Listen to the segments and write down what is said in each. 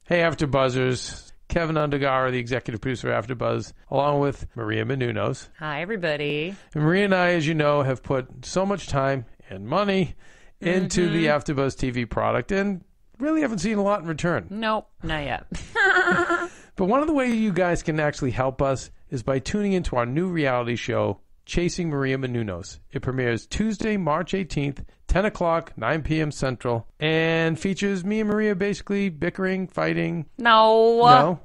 Hey, AfterBuzzers. Kevin Undergaro, the executive producer of AfterBuzz, along with Maria Menounos. Hi, everybody. And Maria and I, as you know, have put so much time and money into the AfterBuzz TV product and really haven't seen a lot in return. Nope, not yet. But one of the ways you guys can actually help us is by tuning into our new reality show, Chasing Maria Menounos. It premieres Tuesday, March 18th, 10 o'clock, 9 p.m. Central, and features me and Maria basically bickering, fighting. No,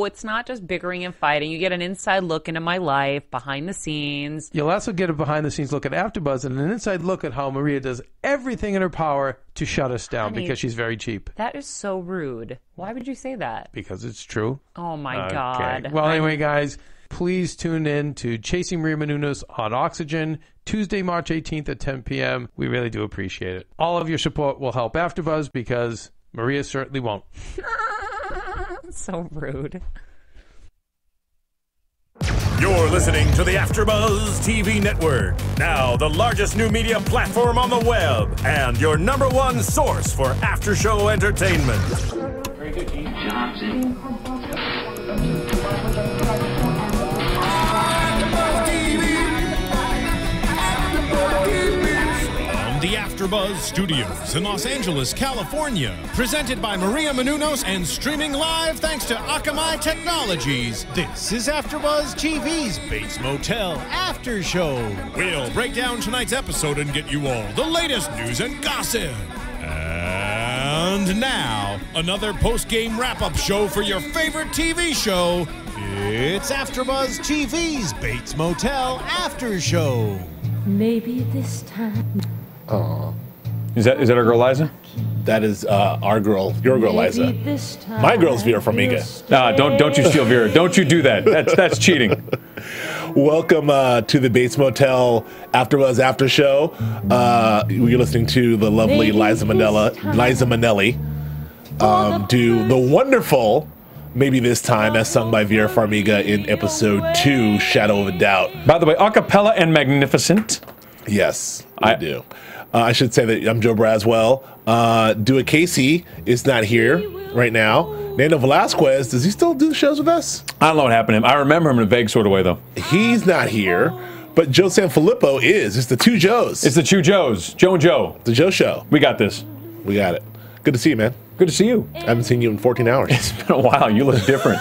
it's not just bickering and fighting. You get an inside look into my life, behind the scenes. You'll also get a behind-the-scenes look at AfterBuzz and an inside look at how Maria does everything in her power to shut us down because she's very cheap. That is so rude. Why would you say that? Because it's true. Oh, my God. Well, anyway, guys, please tune in to Chasing Maria Menounos on Oxygen, Tuesday, March 18th at 10 p.m. We really do appreciate it. All of your support will help AfterBuzz because Maria certainly won't. So rude. You're listening to the AfterBuzz TV Network, now the largest new media platform on the web and your #1 source for after-show entertainment. Very good, Keith Johnson. The AfterBuzz Studios in Los Angeles, California. Presented by Maria Menounos and streaming live thanks to Akamai Technologies. This is AfterBuzz TV's Bates Motel After Show. We'll break down tonight's episode and get you all the latest news and gossip. And now, another post-game wrap-up show for your favorite TV show. It's AfterBuzz TV's Bates Motel After Show. Maybe this time. Oh, is that our girl Liza? That is our girl, your girl Liza. My girl's Vera Farmiga. Nah, don't you steal Vera? Don't you do that? That's cheating. Welcome to the Bates Motel AfterBuzz After Show. We're listening to the lovely Liza Minnelli do the wonderful "Maybe This Time" as sung by Vera Farmiga in episode 2, Shadow of a Doubt. By the way, a cappella and magnificent. Yes, I do. I should say that I'm Joe Braswell. Dua Casey is not here right now. Nando Velasquez, does he still do the shows with us? I don't know what happened to him. I remember him in a vague sort of way, though. He's not here, but Joe Sanfelippo is. It's the two Joes. It's the two Joes. Joe and Joe. The Joe Show. We got this. We got it. Good to see you, man. Good to see you. I haven't seen you in 14 hours. It's been a while. You look different.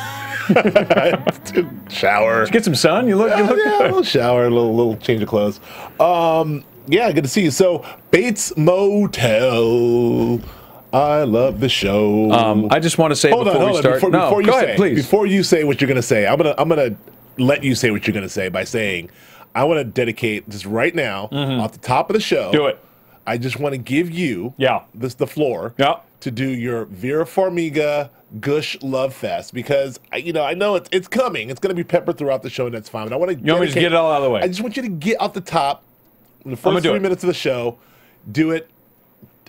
Shower. Did you get some sun? You look good. A little shower, a little change of clothes. Yeah, good to see you. So, Bates Motel. I love the show. I just want to say before we start. Go ahead, please. Before you say what you're going to say, I'm gonna let you say what you're going to say by saying, I want to dedicate just right now, off the top of the show. Do it. I just want to give you the floor to do your Vera Farmiga Gush Love Fest because I know it's coming. It's going to be peppered throughout the show, and that's fine. But I want to. You want me to get it all out of the way? I just want you to get off the top in the first 3 minutes of the show. Do it.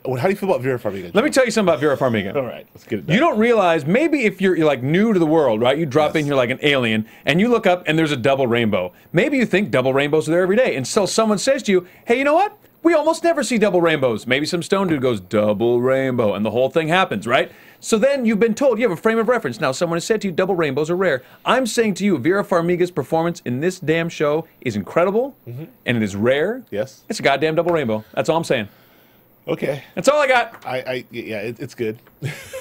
How do you feel about Vera Farmiga? Let me tell you something about Vera Farmiga. All right, let's get it done. You don't realize, maybe if you're like new to the world, right? You drop in here like an alien, and you look up and there's a double rainbow. Maybe you think double rainbows are there every day, until someone says to you, hey, you know what? We almost never see double rainbows. Maybe some stone dude goes, double rainbow, and the whole thing happens, right? So then you've been told, you have a frame of reference. Now someone has said to you, double rainbows are rare. I'm saying to you, Vera Farmiga's performance in this damn show is incredible, and it is rare. Yes. It's a goddamn double rainbow. That's all I'm saying. Okay. That's all I got. It's good.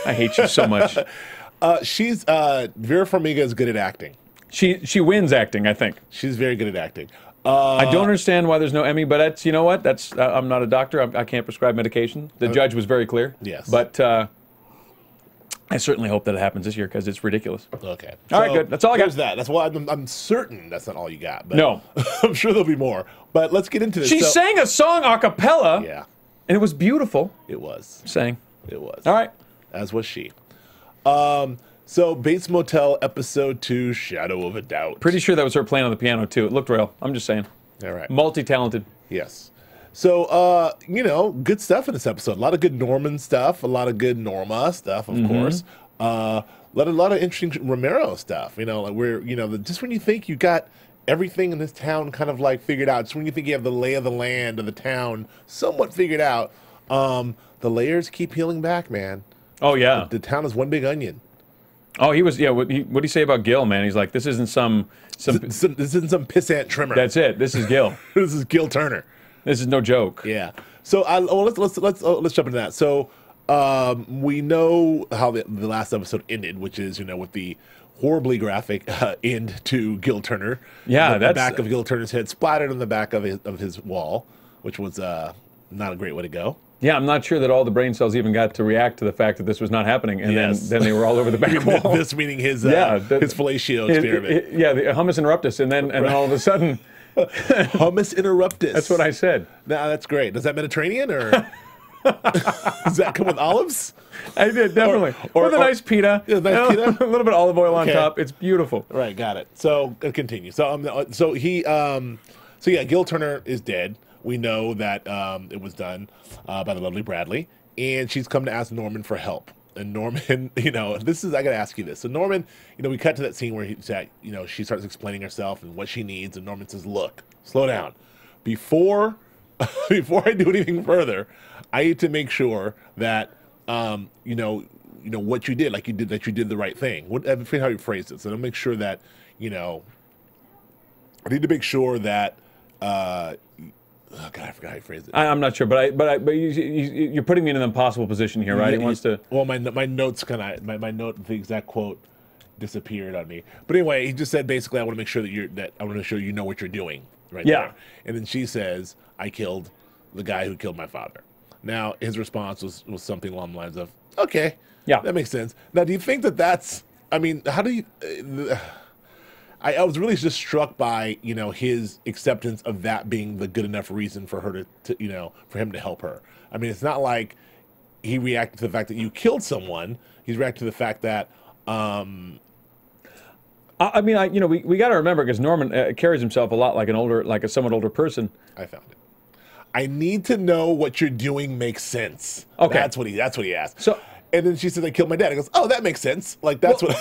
I hate you so much. Vera Farmiga is good at acting. She wins acting, I think. She's very good at acting. I don't understand why there's no Emmy, but that's, you know what? That's I'm not a doctor. I can't prescribe medication. The judge was very clear. Yes. But I certainly hope that it happens this year because it's ridiculous. Okay. All right, good. That's all I got. There's that. That's why I'm certain that's not all you got. But no. I'm sure there'll be more. But let's get into this. She sang a song a cappella. Yeah. And it was beautiful. It was. Sang. It was. All right. As was she. So Bates Motel episode 2, Shadow of a Doubt. Pretty sure that was her playing on the piano too. It looked real. I'm just saying. All right. Multi-talented. Yes. So, good stuff in this episode. A lot of good Norman stuff. A lot of good Norma stuff, of course. A lot of interesting Romero stuff. Just when you think you got everything in this town kind of like figured out, just when you think you have the lay of the land of the town somewhat figured out, the layers keep peeling back, man. Oh yeah, The town is one big onion. oh he was, yeah. What did he say about Gil, man? He's like, this isn't some. This isn't some pissant trimmer. That's it. This is Gil. This is Gil Turner. This is no joke. Yeah. So let's jump into that. So we know how the last episode ended, which is with the horribly graphic end to Gil Turner. Yeah, the back of Gil Turner's head splattered on the back of his wall, which was not a great way to go. Yeah, I'm not sure that all the brain cells even got to react to the fact that this was not happening, and then they were all over the back wall. This meaning his fellatio experiment. The hummus interruptus, and then all of a sudden, hummus interruptus. That's what I said. Nah, that's great. Does that Mediterranean or does that come with olives? I did definitely, or with a nice pita, a little bit of olive oil on top. It's beautiful. Right, got it. So continue. So Gil Turner is dead. We know that it was done by the lovely Bradley, and she's come to ask Norman for help. And Norman, I got to ask you this. So Norman, we cut to that scene where she starts explaining herself and what she needs, and Norman says, "Look, slow down. Before I do anything further, I need to make sure that what you did, that you did the right thing. I forget how you phrased it. So I'll make sure that I need to make sure that." Oh God, I forgot how you phrased it. I'm not sure, but you're putting me in an impossible position here, right? He wants to. Well, my notes my note, the exact quote disappeared on me. But anyway, he just said basically, I want to make sure I want to show you know what you're doing, right? Yeah. There. And then she says, "I killed the guy who killed my father." Now his response was something along the lines of, "Okay, yeah, that makes sense." Now, do you think that's? I mean, how do you? I was really just struck by his acceptance of that being the good enough reason for her to for him to help her. I mean, it's not like he reacted to the fact that you killed someone. He's reacted to the fact that. I mean, we got to remember, because Norman carries himself a lot like a somewhat older person. I found it. I need to know what you're doing makes sense. Okay, that's what he asked. So, and then she said, "I killed my dad." He goes, "Oh, that makes sense." Like that's what.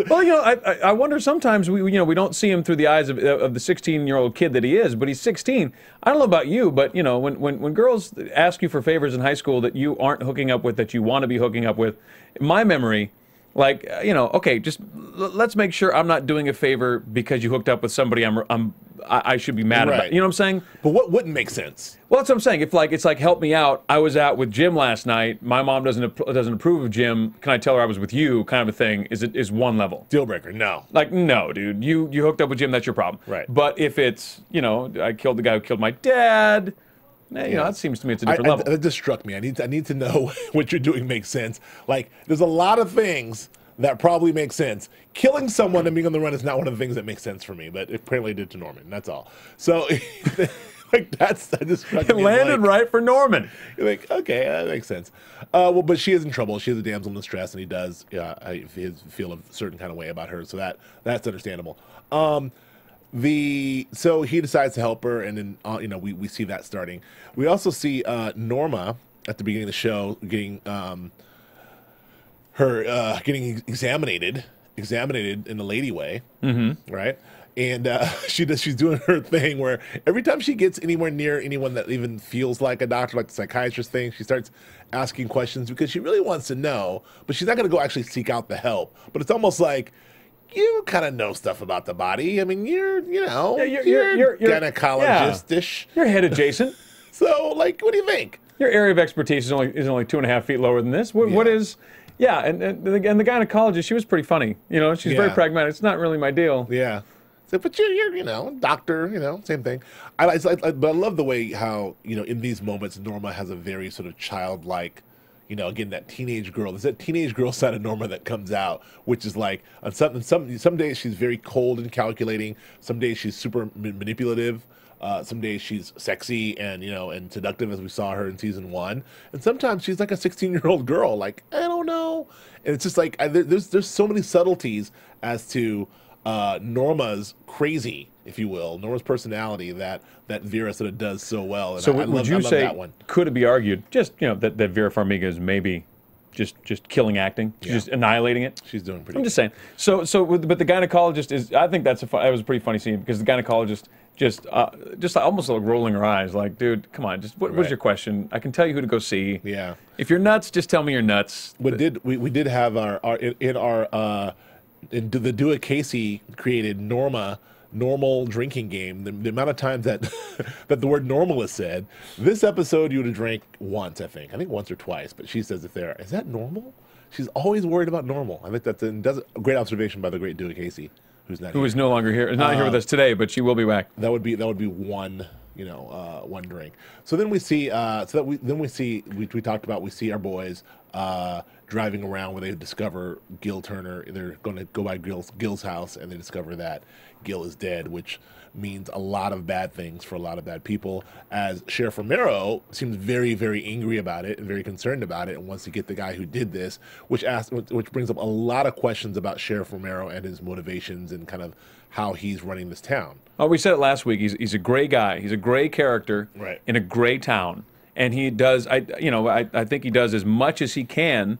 Well, I wonder sometimes we don't see him through the eyes of the 16-year-old kid that he is, but he's 16. I don't know about you, but when girls ask you for favors in high school that you aren't hooking up with, that you want to be hooking up with, in my memory, okay, just let's make sure I'm not doing a favor because you hooked up with somebody I should be mad about. You know what I'm saying? But what wouldn't make sense? Well, that's what I'm saying. If it's like help me out. I was out with Jim last night. My mom doesn't approve of Jim. Can I tell her I was with you? Kind of a thing. Is one level deal breaker? No. No, dude. You hooked up with Jim. That's your problem. Right. But if it's I killed the guy who killed my dad. That seems to me it's a different level. That just struck me. I need to know what you're doing makes sense. Like, there's a lot of things that probably make sense. Killing someone and being on the run is not one of the things that makes sense for me, but it apparently did to Norman. That's all. So, that just struck me. It landed right for Norman. You're like, okay, that makes sense. But she is in trouble. She is a damsel in distress, and he does feel a certain kind of way about her. So that's understandable. So he decides to help her, and then we see that starting. We also see Norma at the beginning of the show getting getting examinated in a lady way, right? And she's doing her thing where every time she gets anywhere near anyone that even feels like a doctor, like the psychiatrist thing, she starts asking questions because she really wants to know, but she's not going to go actually seek out the help. But it's almost like, you kind of know stuff about the body. I mean, you're gynecologist-ish. You're head adjacent. So, what do you think? Your area of expertise is only 2.5 feet lower than this. What is? Yeah, and the gynecologist, she was pretty funny. She's very pragmatic. It's not really my deal. Yeah. So, but you're doctor, same thing. But I love the way how, in these moments, Norma has a very sort of childlike, again, that teenage girl. There's that teenage girl side of Norma that comes out, which is like, on some days she's very cold and calculating. Some days she's super manipulative. Some days she's sexy and seductive, as we saw her in season 1. And sometimes she's like a 16-year-old girl, like, I don't know. And it's just like, there's so many subtleties as to Norma's crazy, if you will, Norma's personality that Vera sort of does so well. And so would you say, that one. Could it be argued, just, that Vera Farmiga is maybe just killing acting, just annihilating it? She's doing pretty I'm just saying. But the gynecologist is, I think that was a pretty funny scene, because the gynecologist just almost like rolling her eyes, like, dude, come on, just what's your question? I can tell you who to go see. Yeah. If you're nuts, just tell me you're nuts. We did have the Do It Casey created normal drinking game. The amount of times that that the word normal is said. This episode you would have drank once, I think once or twice, but she says it there. Is that normal? She's always worried about normal. I think that's a great observation by the great Do It Casey, who is no longer here, is not here with us today, but she will be back. That would be one, one drink. So then we see, we talked about, we see our boys driving around where they discover Gil Turner. They're going to go by Gil's house, and they discover that Gil is dead, which means a lot of bad things for a lot of bad people, as Sheriff Romero seems very, very angry about it and very concerned about it and wants to get the guy who did this, which brings up a lot of questions about Sheriff Romero and his motivations and kind of how he's running this town. Oh, we said it last week. He's a gray guy. He's a gray character in a gray town. And he does, I think he does as much as he can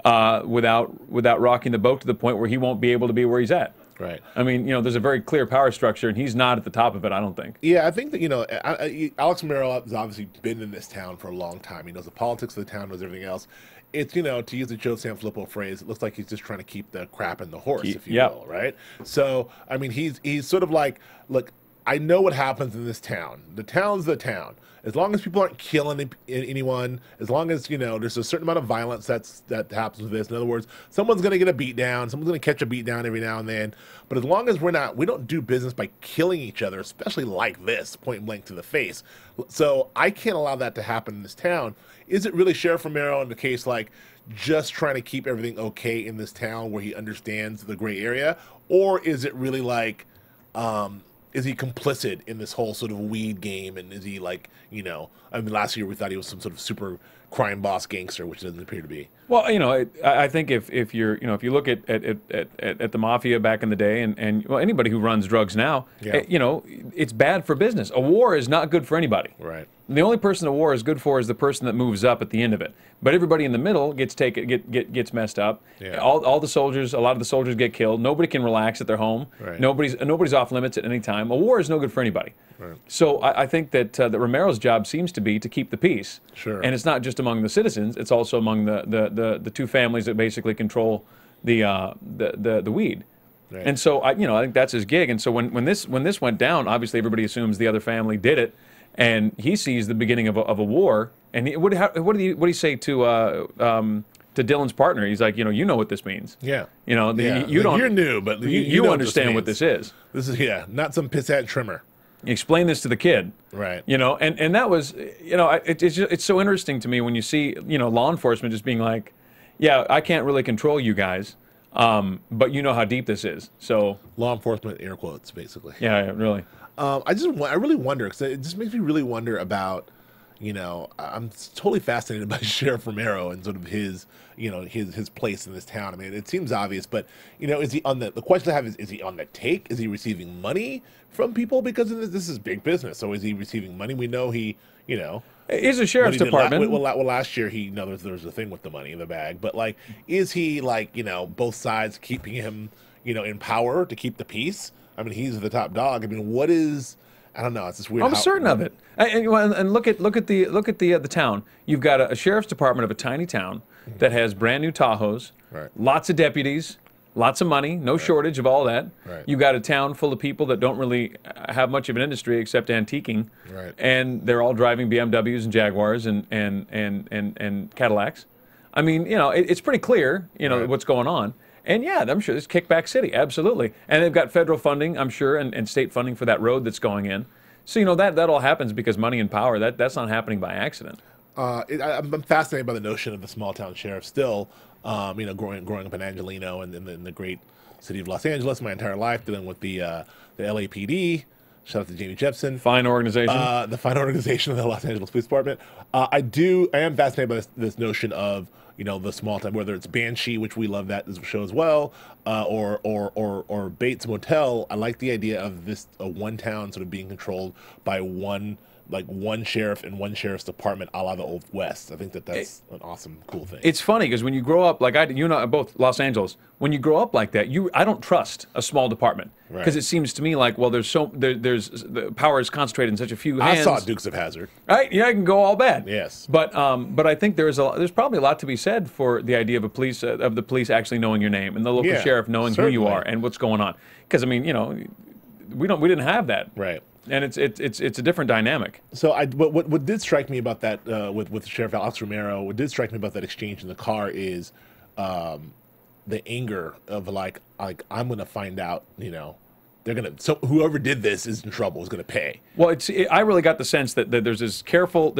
without rocking the boat to the point where he won't be able to be where he's at. Right. I mean, there's a very clear power structure, and he's not at the top of it, I don't think. Yeah, I think that, Alex Romero has obviously been in this town for a long time. He knows the politics of the town, knows everything else. It's, to use the Joe Sanfelippo phrase, it looks like he's just trying to keep the crap in the horse, if you will, right? So, I mean, he's sort of like, look, I know what happens in this town. The town's the town. As long as people aren't killing anyone, as long as, there's a certain amount of violence that happens with this. In other words, someone's going to get a beat down. Someone's going to catch a beat down every now and then. But as long as we don't do business by killing each other, especially like this, point blank to the face. So I can't allow that to happen in this town. Is it really Sheriff Romero in the case like just trying to keep everything okay in this town where he understands the gray area? Or is it really like, is he complicit in this whole sort of weed game? And is he like, last year we thought he was some sort of super crime boss gangster, which doesn't appear to be. Well, I think if you look at the mafia back in the day, and anybody who runs drugs now, it's bad for business. A war is not good for anybody. Right. The only person a war is good for is the person that moves up at the end of it. But everybody in the middle gets messed up. Yeah. All the soldiers, a lot of the soldiers get killed. Nobody can relax at their home. Right. Nobody's off limits at any time. A war is no good for anybody. Right. So I think that Romero's job seems to be to keep the peace. Sure. And it's not just among the citizens; it's also among the two families that basically control the weed. Right. And so I think that's his gig. And so when this went down, obviously everybody assumes the other family did it. And he sees the beginning of a war. And what did he say to Dylan's partner? He's like, you know what this means. Yeah. You don't. You're new, but you know understand what this is. This is not some pissant trimmer. Explain this to the kid. Right. And that was it's so interesting to me when you see law enforcement just being like, yeah, I can't really control you guys, but you know how deep this is. So law enforcement, air quotes, basically. Yeah, really. I really wonder, because it just makes me really wonder about, I'm totally fascinated by Sheriff Romero and sort of his place in this town. I mean, it seems obvious, but, is he the question I have is he on the take? Is he receiving money from people? Because this is big business. So is he receiving money? We know he's a sheriff's department. Last year there was a thing with the money in the bag, but like, is he like, both sides keeping him, in power to keep the peace? I mean, he's the top dog. I mean, what is? I don't know. It's just weird. I'm certain of it. And look at the town. You've got a sheriff's department of a tiny town that has brand new Tahoes, right. Lots of deputies, lots of money, no shortage of all that. Right. You've got a town full of people that don't really have much of an industry except antiquing, right. And they're all driving BMWs and Jaguars and Cadillacs. I mean, it's pretty clear, right. what's going on. And yeah, I'm sure it's kickback city, absolutely. And they've got federal funding, I'm sure, and state funding for that road that's going in. So that all happens because money and power. That's not happening by accident. I'm fascinated by the notion of the small town sheriff. Still, growing up in Angelino and in the great city of Los Angeles, my entire life dealing with the LAPD. Shout out to Jamie Jepson. Fine organization. The fine organization of the Los Angeles Police Department. I am fascinated by this notion of the small town, whether it's Banshee, which we love that show as well, or Bates Motel. I like the idea of a one town sort of being controlled by one like one sheriff and one sheriff's department a la the Old West. I think that's an awesome, cool thing. It's funny because when you grow up, like you and I, both Los Angeles, when you grow up like that, I don't trust a small department because it seems to me like, well, there's the power is concentrated in such a few hands. I saw Dukes of Hazzard. Right? Yeah, it can go all bad. Yes. But I think there's probably a lot to be said for the idea of the police actually knowing your name and the local sheriff knowing who you are and what's going on. Because I mean, we didn't have that. Right. And it's a different dynamic. So what did strike me about that with Sheriff Alex Romero, what did strike me about that exchange in the car is the anger of like I'm going to find out, whoever did this is in trouble, is going to pay. Well, I really got the sense that there's this careful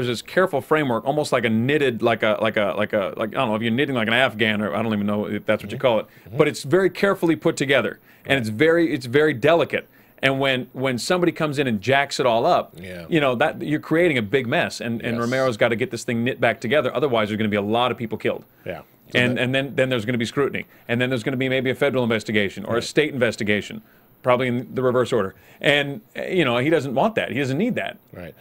framework, almost like a knitted, like I don't know if you're knitting like an Afghan, or I don't even know if that's what you call it, but it's very carefully put together and it's very delicate. And when somebody comes in and jacks it all up, that you're creating a big mess. And Romero's got to get this thing knit back together. Otherwise, there's going to be a lot of people killed. Yeah. So and then there's going to be scrutiny. And then there's going to be maybe a federal investigation or a state investigation, probably in the reverse order. And, he doesn't want that. He doesn't need that. Right.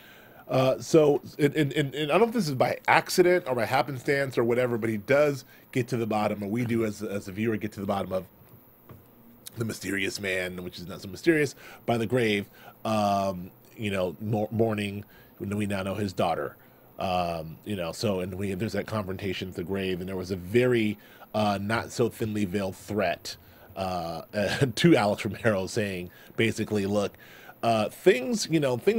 So I don't know if this is by accident or by happenstance or whatever, but he does get to the bottom, or we do as a viewer get to the bottom of the mysterious man, which is not so mysterious, by the grave, mourning, we now know his daughter. There's that confrontation at the grave, and there was a very not so thinly veiled threat to Alex Romero saying, basically, look, things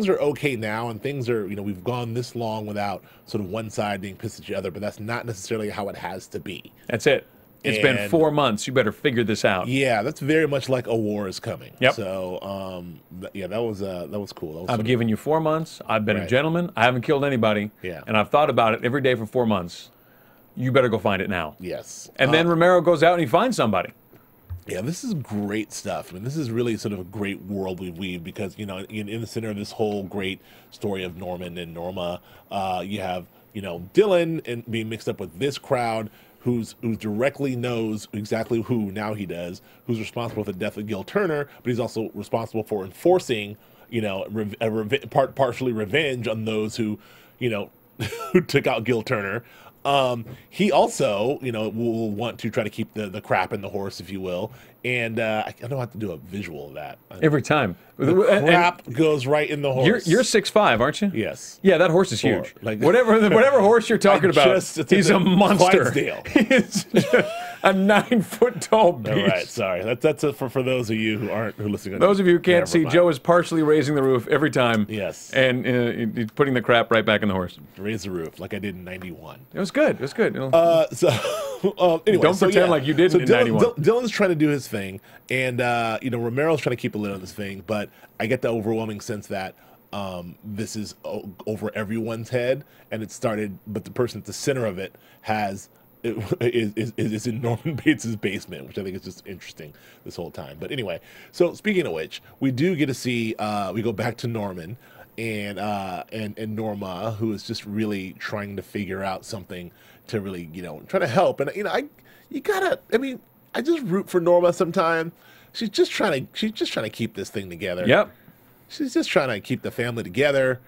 are okay now, and things are, we've gone this long without sort of one side being pissed at the other, but that's not necessarily how it has to be. That's it. It's been 4 months. You better figure this out. Yeah, that's very much like a war is coming. Yep. So, that was cool. I've given you 4 months. I've been a gentleman. I haven't killed anybody. Yeah. And I've thought about it every day for 4 months. You better go find it now. Yes. And then Romero goes out and he finds somebody. Yeah, this is great stuff. I mean, this is really sort of a great world we weave because, in the center of this whole great story of Norman and Norma, you have, Dylan and being mixed up with this crowd who directly knows exactly who, now he does, who's responsible for the death of Gil Turner, but he's also responsible for enforcing, partially revenge on those who, who took out Gil Turner. He also, will want to try to keep the crap in the horse, if you will. And I don't have to do a visual of that. Every time. The crap goes right in the horse. You're 6'5", aren't you? Yes. Yeah, that horse is huge. Like, whatever horse you're talking about, he's a monster. He's a 9-foot tall beast. All right, sorry. That's for those of you who listening. Those of you who can't see, Joe is partially raising the roof every time. Yes. And he's putting the crap right back in the horse. Raise the roof like I did in '91. It was good. It was good. Anyway, don't pretend like you didn't in '91. Dylan's trying to do his thing, and Romero's trying to keep a lid on this thing, but I get the overwhelming sense that this is over everyone's head, and it started, but the person at the center of it is in Norman Bates' basement, which I think is just interesting this whole time. But anyway, so speaking of which, we do get to see, we go back to Norman and Norma, who is just really trying to figure out something to really, try to help. And I just root for Norma sometimes. She's just trying to keep this thing together. Yep. She's just trying to keep the family together.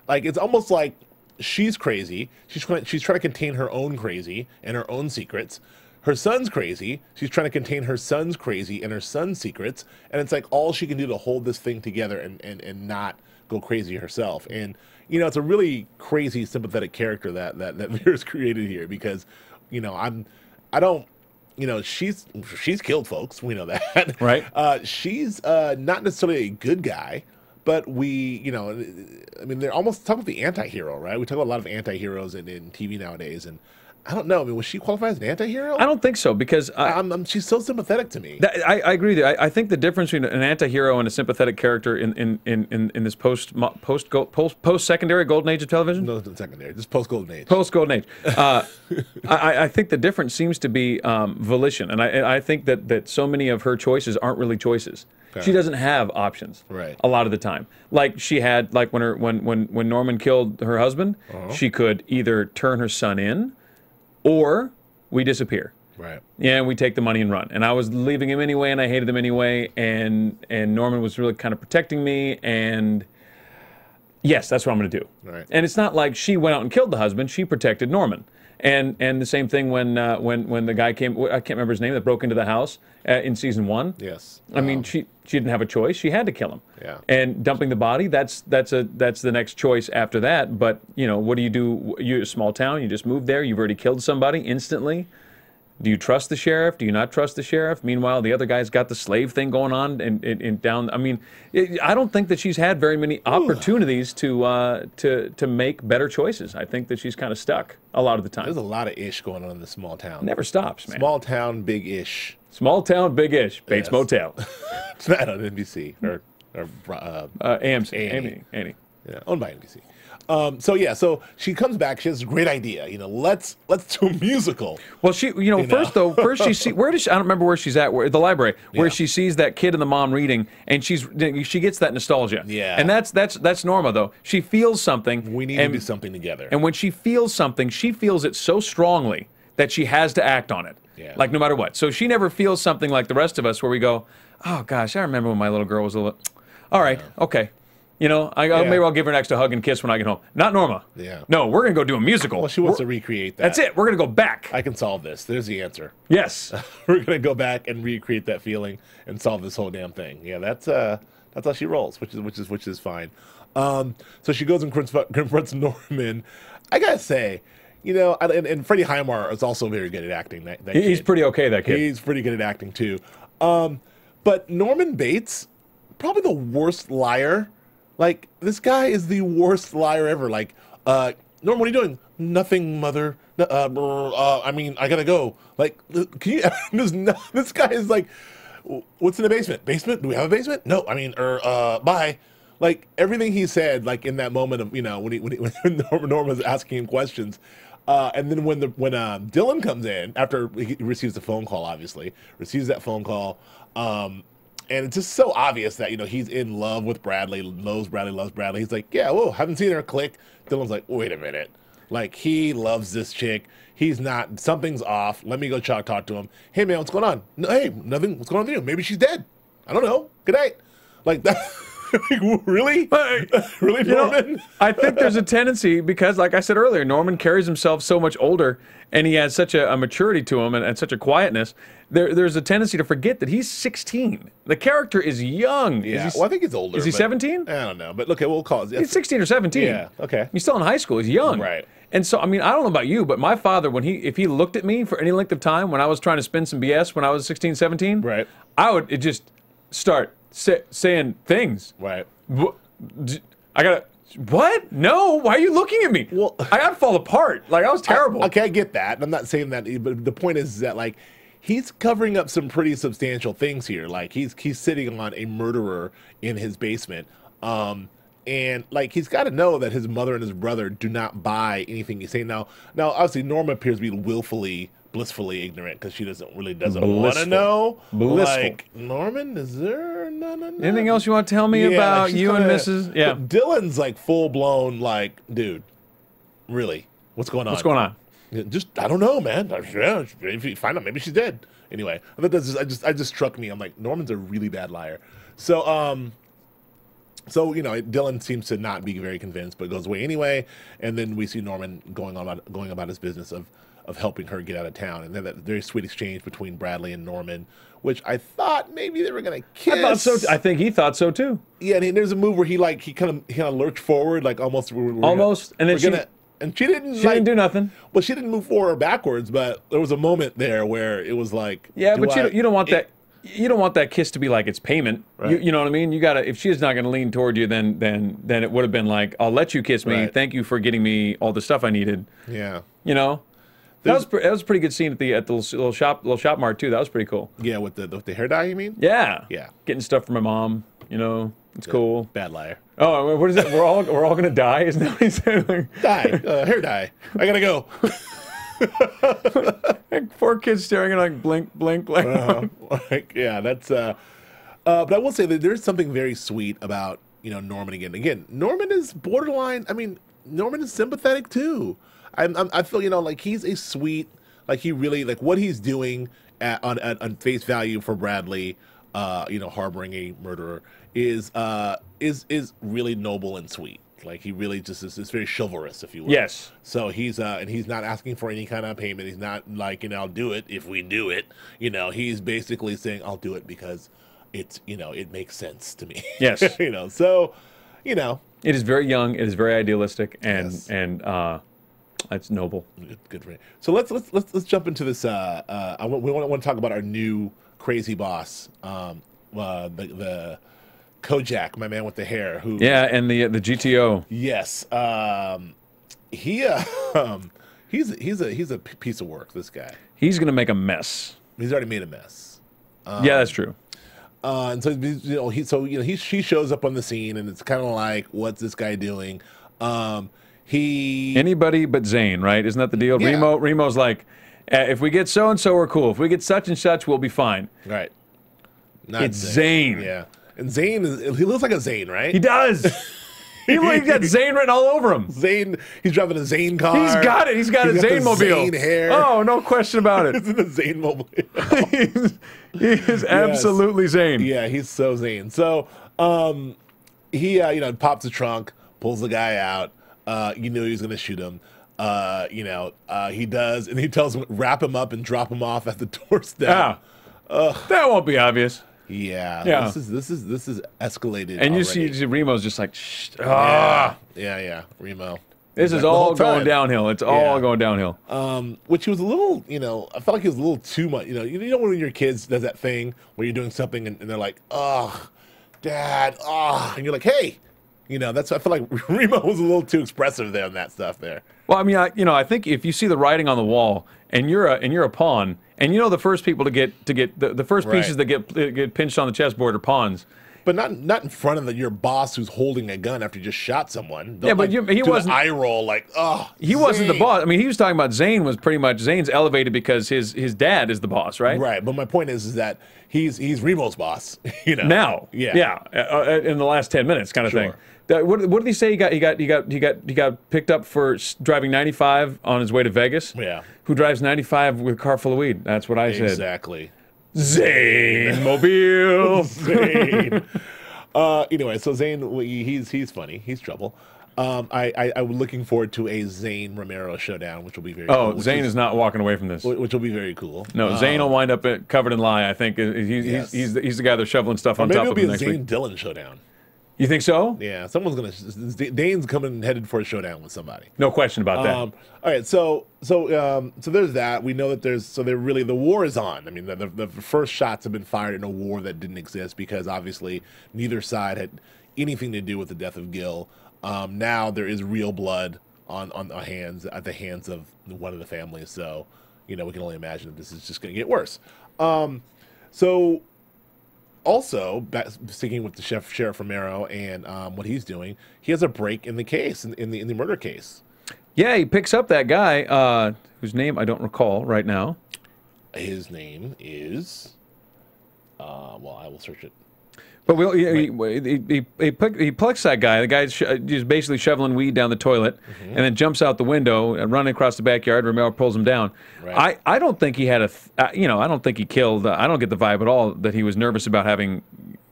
Like, it's almost like she's crazy. She's trying to contain her own crazy and her own secrets. Her son's crazy. She's trying to contain her son's crazy and her son's secrets. And it's like all she can do to hold this thing together and not go crazy herself. And, it's a really crazy, sympathetic character that Vera's created here because, she's killed folks. We know that. Right. She's not necessarily a good guy. But they're almost talking about the anti-hero, right? We talk about a lot of anti-heroes in TV nowadays, and I don't know. I mean, was she qualified as an anti-hero? I don't think so because she's so sympathetic to me. I agree with you. I think the difference between an anti-hero and a sympathetic character in this post-secondary golden age of television. No, it's secondary. Just post-golden age. Post-golden age. I think the difference seems to be volition, and I think that so many of her choices aren't really choices. Okay. She doesn't have options, right? A lot of the time, like she had, like when Norman killed her husband, she could either turn her son in, or we disappear. Right. Yeah, we take the money and run. And I was leaving him anyway, and I hated him anyway. And Norman was really kind of protecting me, and Yes, that's what I'm going to do. Right. And it's not like she went out and killed the husband. She protected Norman. And the same thing when the guy came, I can't remember his name, that broke into the house in season 1. Yes. I mean, she didn't have a choice. She had to kill him. Yeah. And dumping the body, that's the next choice after that. But, you know, what do? You're a small town. You just moved there. You've already killed somebody instantly. Do you trust the sheriff? Do you not trust the sheriff? Meanwhile, the other guy's got the slave thing going on and down. I mean, I don't think that she's had very many opportunities to make better choices. I think that she's kind of stuck a lot of the time. There's a lot of ish going on in this small town. Never stops, man. Small town, big ish. Small town, big ish. Bates Motel. It's not on NBC or AMC. A&E. Yeah, owned by NBC. So she comes back. She has a great idea. You know, let's do a musical. Well, first she see where does she, I don't remember where she's at. The library where she sees that kid and the mom reading, and she gets that nostalgia. Yeah, and that's Norma though. She feels something. We need to do something together. And when she feels something, she feels it so strongly that she has to act on it. Yeah, like no matter what. So she never feels something like the rest of us, where we go, oh gosh, I remember when my little girl was a little. All right, okay. You know, maybe I'll give her an extra hug and kiss when I get home. Not Norma. Yeah. No, we're going to go do a musical. Well, she wants to recreate that. That's it. We're going to go back. I can solve this. There's the answer. Yes. We're going to go back and recreate that feeling and solve this whole damn thing. Yeah, that's how she rolls, which is fine. So she goes and confronts Norman. I got to say, you know, and Freddie Highmore is also very good at acting. He's pretty okay, that kid. He's pretty good at acting, too. But Norman Bates, probably the worst liar. Like, this guy is the worst liar ever. Like, Norm, what are you doing? Nothing, mother. I mean, I gotta go. Like, can you? This guy is like, what's in the basement? Basement? Do we have a basement? No. I mean, bye. Like, everything he said, like in that moment of, you know, when Norma's asking him questions, and then when Dylan comes in after he receives the phone call, obviously receives that phone call. And it's just so obvious that, you know, he's in love with Bradley, loves Bradley. He's like, yeah, whoa, haven't seen her, click. Dylan's like, wait a minute. Like, he loves this chick. He's not, something's off. Let me go talk to him. Hey, man, what's going on? No, hey, nothing. What's going on with you? Maybe she's dead. I don't know. Good night. Like, that. Really? Really, Norman? I think there's a tendency because, like I said earlier, Norman carries himself so much older and he has such a maturity to him and such a quietness. There's a tendency to forget that he's 16. The character is young. Yeah, well, I think he's older. Is he 17? I don't know, but look, we'll call it. He's 16 or 17. Yeah, okay. He's still in high school. He's young. Right. And so, I mean, I don't know about you, but my father, if he looked at me for any length of time when I was trying to spin some BS when I was 16, 17, right, I would just start saying things. Right. I gotta. What? No. Why are you looking at me? Well, I gotta fall apart. Like, I was terrible. Okay, I get that. I'm not saying that, but the point is that, like, he's covering up some pretty substantial things here. Like, he's sitting on a murderer in his basement. And, like, he's got to know that his mother and his brother do not buy anything he's saying. Now, obviously, Norma appears to be blissfully ignorant because she doesn't want to know. Blissful. Like, Norman, is there no? Anything else you want to tell me about like you and Mrs.? Yeah. But Dylan's like full blown, like, dude, really, what's going on? What's going on? Just, I don't know, man. Yeah, if you find out, maybe she's dead. Anyway, I thought that just struck me. I'm like, Norman's a really bad liar. So, you know, Dylan seems to not be very convinced, but goes away anyway. And then we see Norman going about his business of helping her get out of town. And then that very sweet exchange between Bradley and Norman, which I thought maybe they were gonna kiss. I thought so. I think he thought so too. Yeah, and there's a move where he kind of lurched forward, like almost. And then she didn't. She didn't do nothing. Well, she didn't move forward or backwards, but there was a moment there where it was like. Yeah, but you don't want that. You don't want that kiss to be like it's payment. Right. You know what I mean? You gotta. If she's not gonna lean toward you, then it would have been like, I'll let you kiss me. Right. Thank you for getting me all the stuff I needed. Yeah. You know. That was a pretty good scene at the little shop mart too. That was pretty cool. Yeah, with the hair dye, you mean? Yeah. Yeah. Getting stuff from my mom. You know, it's cool. Bad liar. Oh, what is that? We're all gonna die. Isn't that what he said? Like, die. Hair dye. I gotta go. Like 4 kids staring at like blink, blink, blink. Yeah, that's. But I will say that there's something very sweet about, you know, Norman again. Again, Norman is borderline. I mean, Norman is sympathetic too. I feel, you know, like he's a sweet, like he really, like what he's doing on face value for Bradley, you know, harboring a murderer is really noble and sweet. Like he really just is very chivalrous, if you will. Yes. So he's not asking for any kind of payment. He's not like, I'll do it if we do it. He's basically saying, I'll do it because it's, it makes sense to me. Yes. So, It is very young. It is very idealistic, and Yes. that's noble. Good for it. So let's jump into this. We want to talk about our new crazy boss, the Kojak, my man with the hair. Who? Yeah, and the GTO. Yes. He's a piece of work. This guy. He's going to make a mess. He's already made a mess. Yeah, that's true. And so he shows up on the scene, and it's kind of like, what's this guy doing? Anybody but Zane, right? Isn't that the deal? Yeah. Remo's like, if we get so and so, we're cool. If we get such and such, we'll be fine. Right. It's Zane. Yeah. And Zane he looks like a Zane, right? He does. He's got Zane written all over him. Zane, he's driving a Zane car. He's got it. He's got a Zane mobile. Zane hair. Oh, no question about it. It's in the Zane mobile. He is absolutely Zane. Yeah, he's so Zane. So, he pops the trunk, pulls the guy out. You knew he was going to shoot him. He does, and he tells him wrap him up and drop him off at the doorstep. That won't be obvious. Yeah. This is escalated. And you already. see Remo's just like, shh. Yeah, Remo. This is all going downhill. It's all going downhill. Which he was a little, I felt like he was a little too much. You know when your kids does that thing where you're doing something and they're like, "Oh, Dad, oh," and you're like, "Hey," I feel like Remo was a little too expressive there on that stuff there. Well, I mean, I think if you see the writing on the wall and you're a pawn, and the first people to get the first pieces that get pinched on the chessboard are pawns. But not in front of your boss who's holding a gun after you just shot someone. Yeah, but he wasn't. Eye roll like, oh. He wasn't the boss. I mean, he was talking about Zane was pretty much Zane's elevated because his dad is the boss, right? Right. But my point is that he's Remo's boss. Now, in the last 10 minutes, kind of thing. What did he say? He got picked up for driving 95 on his way to Vegas. Yeah. Who drives 95 with a car full of weed? That's what I said. Exactly. Zane Mobile. Zane. Anyway, so Zane, he's funny. He's trouble. I'm looking forward to a Zane Romero showdown, which will be very cool. Oh, Zane is not walking away from this. Which will be very cool. No, Zane will wind up covered in lye. I think he's the guy they're shoveling stuff on top of him next week. Maybe it'll be a Zane Dillon showdown. You think so? Yeah, Dane's headed for a showdown with somebody. No question about that. All right, so there's that. We know that the war is on. I mean, the first shots have been fired in a war that didn't exist because obviously neither side had anything to do with the death of Gil. Now there is real blood at the hands of one of the families. So we can only imagine that this is just going to get worse. Also, sticking with the Sheriff Romero and what he's doing, he has a break in the case, in the murder case. Yeah, he picks up that guy whose name I don't recall right now. His name is, I will search it. But he plucks that guy. The guy's just basically shoveling weed down the toilet, and then jumps out the window and running across the backyard. Romero pulls him down. Right. I don't think he had I don't think he killed. I don't get the vibe at all that he was nervous about having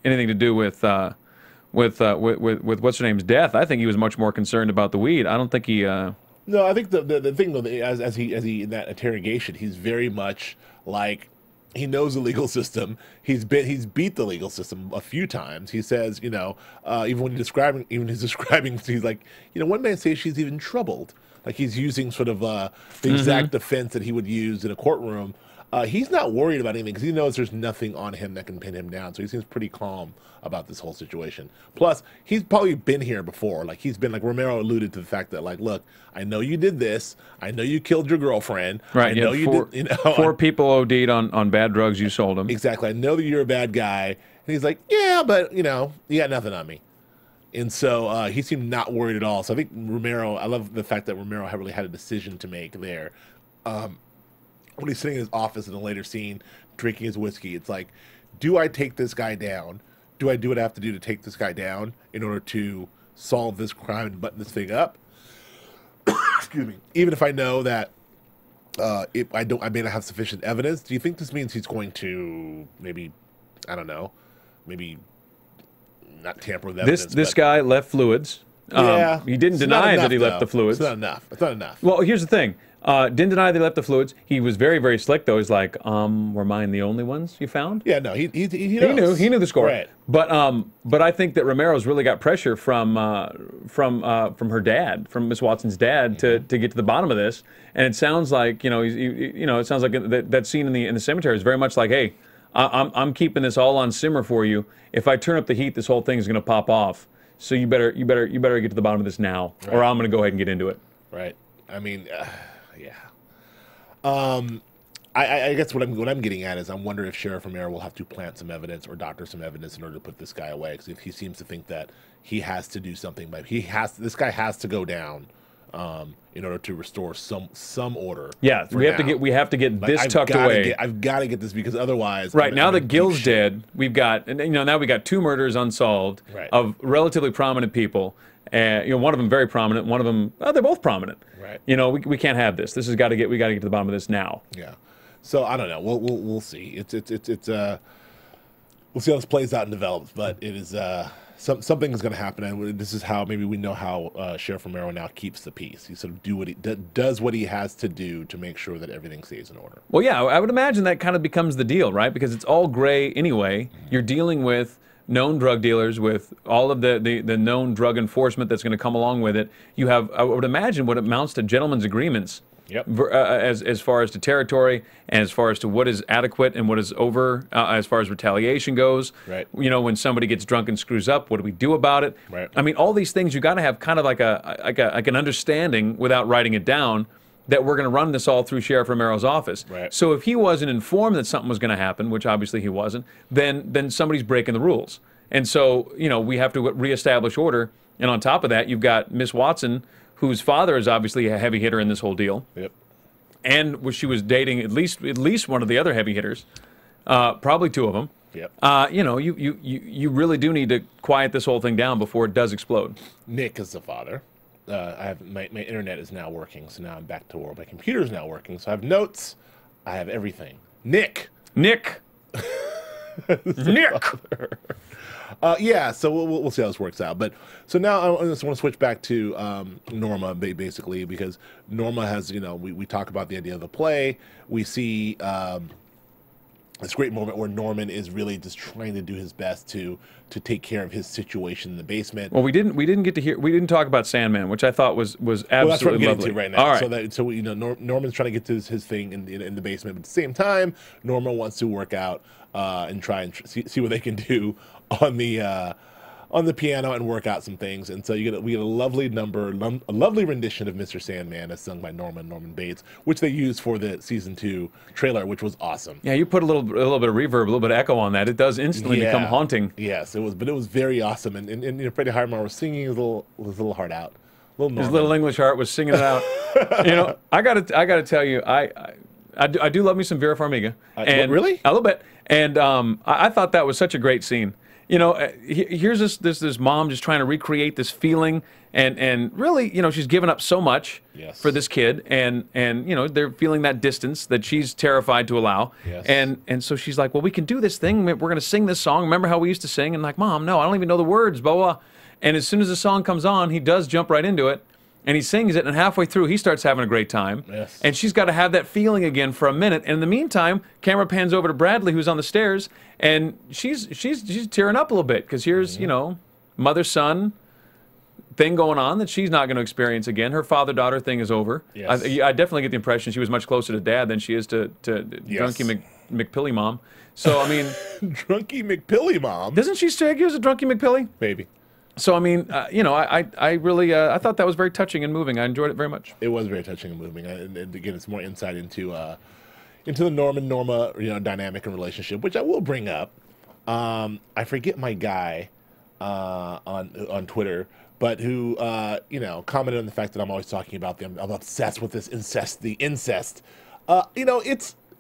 anything to do with what's her name's death. I think he was much more concerned about the weed. I don't think he. No, I think the thing though, as he in that interrogation, he's very much like. He knows the legal system. He's beat the legal system a few times. He says, even when he's describing, he's like, one man says she's even troubled. Like he's using sort of the exact defense that he would use in a courtroom. He's not worried about anything because he knows there's nothing on him that can pin him down. So he seems pretty calm about this whole situation. Plus, he's probably been here before. Like he's been like Romero alluded to the fact that like, look, I know you did this. I know you killed your girlfriend. Right. I know you did. Four people OD'd on bad drugs. You sold them. Exactly. I know that you're a bad guy. And he's like, yeah, but you got nothing on me. And so he seemed not worried at all. So I think Romero. I love the fact that Romero really had a decision to make there. When he's sitting in his office in a later scene, drinking his whiskey, it's like, do I take this guy down? Do I do what I have to do to take this guy down in order to solve this crime and button this thing up? Excuse me. Even if I know that I may not have sufficient evidence, do you think this means he's going to maybe not tamper with evidence? This guy left fluids He didn't deny that he left the fluids. It's not enough. It's not enough. Well, here's the thing. Didn't deny they left the fluids. He was very, very slick, though. He's like, were mine the only ones you found? Yeah, no, he knows. He knew the score. Right. But I think that Romero's really got pressure from her dad, from Miss Watson's dad, to get to the bottom of this. And it sounds like, it sounds like that scene in the cemetery is very much like, hey, I'm keeping this all on simmer for you. If I turn up the heat, this whole thing is going to pop off. So you better get to the bottom of this now, right, or I'm going to go ahead and get into it. Right. I mean, yeah. I guess what I'm getting at is I wonder if Sheriff Romero will have to plant some evidence or doctor some evidence in order to put this guy away. Because if he seems to think that he has to do something, but this guy has to go down in order to restore some order. Yeah, we have to get this tucked away. I've got to get this, because otherwise, right now that Gil's dead, we've got now we got 2 murders unsolved, right, of relatively prominent people. One of them very prominent. One of them, they're both prominent. Right. We can't have this. We got to get to the bottom of this now. Yeah. So I don't know. We'll see. We'll see how this plays out and develops. But it is something is going to happen, and this is how maybe we know how Sheriff Romero now keeps the peace. He sort of does what he has to do to make sure that everything stays in order. Well, yeah, I would imagine that kind of becomes the deal, right? Because it's all gray anyway. You're dealing with known drug dealers, with all of the known drug enforcement that's going to come along with it. You have, I would imagine, what amounts to gentlemen's agreements. Yep. As far as to territory, and as far as to what is adequate and what is over, as far as retaliation goes. Right. When somebody gets drunk and screws up, what do we do about it? Right. I mean, all these things you got to have kind of like an understanding without writing it down, that we're going to run this all through Sheriff Romero's office. Right. So if he wasn't informed that something was going to happen, which obviously he wasn't, then somebody's breaking the rules. And so, we have to reestablish order. And on top of that, you've got Miss Watson, whose father is obviously a heavy hitter in this whole deal. Yep. And she was dating at least one of the other heavy hitters, probably 2 of them. Yep. You really do need to quiet this whole thing down before it does explode. Nick is the father. I have my internet is now working, so now I'm back to work. My computer is now working, so I have notes. I have everything. Nick. Nick. Yeah, so we'll see how this works out. But so now I just want to switch back to Norma, basically, because Norma has, we talk about the idea of the play. We see this great moment where Norman is really just trying to do his best to take care of his situation in the basement. Well, we didn't talk about Sandman, which I thought was absolutely that's what I'm lovely. getting to right now. All right. So Norman's trying to get to his thing in the basement, but at the same time, Norma wants to work out and try and see what they can do on the piano and work out some things. And so we get a lovely a lovely rendition of Mr. Sandman as sung by Norman Bates, which they used for the season 2 trailer, which was awesome. Yeah, you put a little bit of reverb, a little bit of echo on that. It does instantly become haunting. Yes, it was very awesome. And Freddie Highmore was singing his little heart out. His little English heart was singing it out. I gotta tell you, I do love me some Vera Farmiga. And really? A little bit. And I thought that was such a great scene. Here's this mom just trying to recreate this feeling, and really, she's given up so much for this kid, and they're feeling that distance that she's terrified to allow. Yes. And so she's like, well, we can do this thing. We're going to sing this song. Remember how we used to sing? And like, Mom, no, I don't even know the words, blah, blah. And as soon as the song comes on, he does jump right into it. And he sings it, and halfway through, he starts having a great time. Yes. And she's got to have that feeling again for a minute. And in the meantime, camera pans over to Bradley, who's on the stairs, and she's tearing up a little bit because here's mother-son thing going on that she's not going to experience again. Her father-daughter thing is over. Yes. I definitely get the impression she was much closer to Dad than she is to Drunky McPilly Mom. So I mean, Drunky McPilly Mom. Doesn't she say he was a Drunky McPilly? Maybe. So I mean, I really I thought that was very touching and moving. I enjoyed it very much. It was very touching and moving, and again, it's more insight into the Norma dynamic and relationship, which I will bring up. I forget my guy on Twitter, but who commented on the fact that I'm always talking about them. I'm obsessed with this incest. The incest.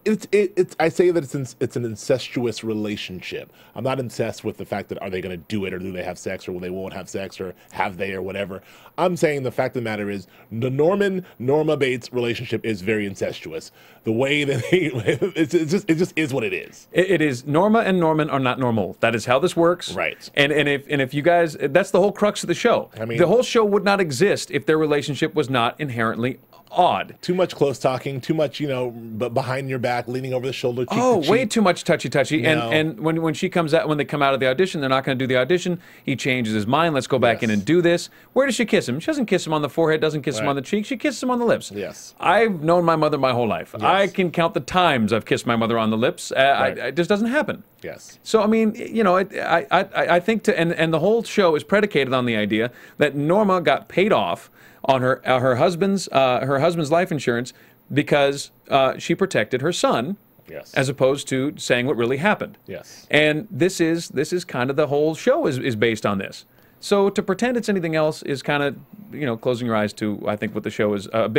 It's I say that it's an incestuous relationship. I'm not obsessed with the fact that are they going to do it or do they have sex or they won't have sex or have they or whatever. I'm saying the fact of the matter is the Norma Bates relationship is very incestuous. The way that it just is what it is. It is. Norma and Norman are not normal. That is how this works. Right. And if you guys, that's the whole crux of the show. I mean, the whole show would not exist if their relationship was not inherently odd. Too much close talking, too much, but behind your back, leaning over the shoulder. Cheek Oh, to way cheek. too much touchy. No. And when she comes out, when they come out of the audition, they're not going to do the audition. He changes his mind. Let's go back in and do this. Where does she kiss him? She doesn't kiss him on the forehead. Doesn't kiss him on the cheek. She kisses him on the lips. Yes. I've known my mother my whole life. Yes. I can count the times I've kissed my mother on the lips. It just doesn't happen. Yes. So I mean, I think and the whole show is predicated on the idea that Norma got paid off on her husband's life insurance because she protected her son. Yes. As opposed to saying what really happened. Yes. And this is kind of the whole show is based on this. So to pretend it's anything else is kind of closing your eyes to I think what the show is a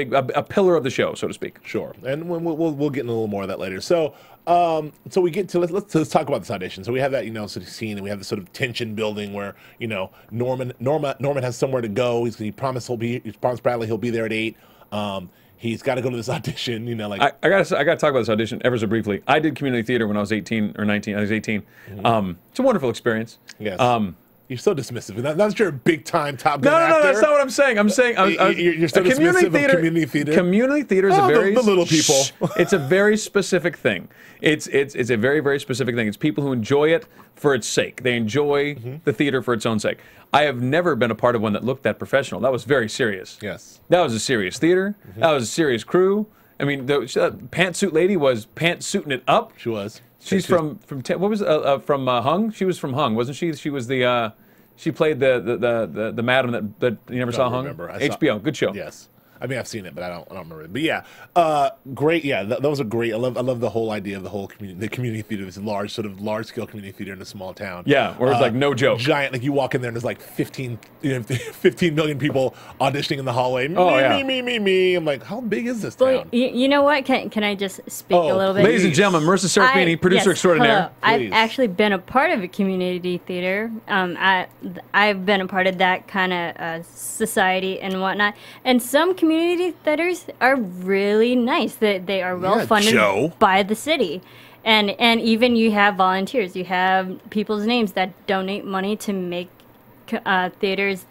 pillar of the show, so to speak. Sure. And we'll get into a little more of that later. So we get to let's talk about this audition. So we have that sort of scene, and we have this sort of tension building where Norman has somewhere to go. He promised Bradley he'll be there at 8. He's got to go to this audition. I got to talk about this audition ever so briefly. I did community theater when I was 18 or 19. I was 18. Mm-hmm. It's a wonderful experience. Yes. You're so dismissive. That's your big time Top Gun actor. No, that's not what I'm saying. I'm saying you're so dismissive of community theater. Community theater is a very the little people. It's a very specific thing. It's a very, very specific thing. It's people who enjoy it for its sake. They enjoy the theater for its own sake. I have never been a part of one that looked that professional. That was very serious. Yes. That was a serious theater. That was a serious crew. I mean, the pantsuit lady was pantsuiting it up. She was. She's from what was from Hung? She was from Hung, wasn't she? She was the she played the madam that you never saw Hung. HBO, good show. Yes. I mean, I've seen it, but I don't remember it. But yeah, great. Yeah, that was a great. I love the whole idea of the community theater, this large scale community theater in a small town. Yeah, where it's like no joke, giant. Like you walk in there and there's like 15 million people auditioning in the hallway. Me. I'm like, how big is this town? Well, you know what? Can I just speak a little bit? Ladies and gentlemen, Marissa Serafini, producer extraordinaire. I've actually been a part of a community theater. I've been a part of that kind of society and whatnot, and some community theaters are really nice. They are well funded by the city, and even you have volunteers. You have people's names that donate money to make theaters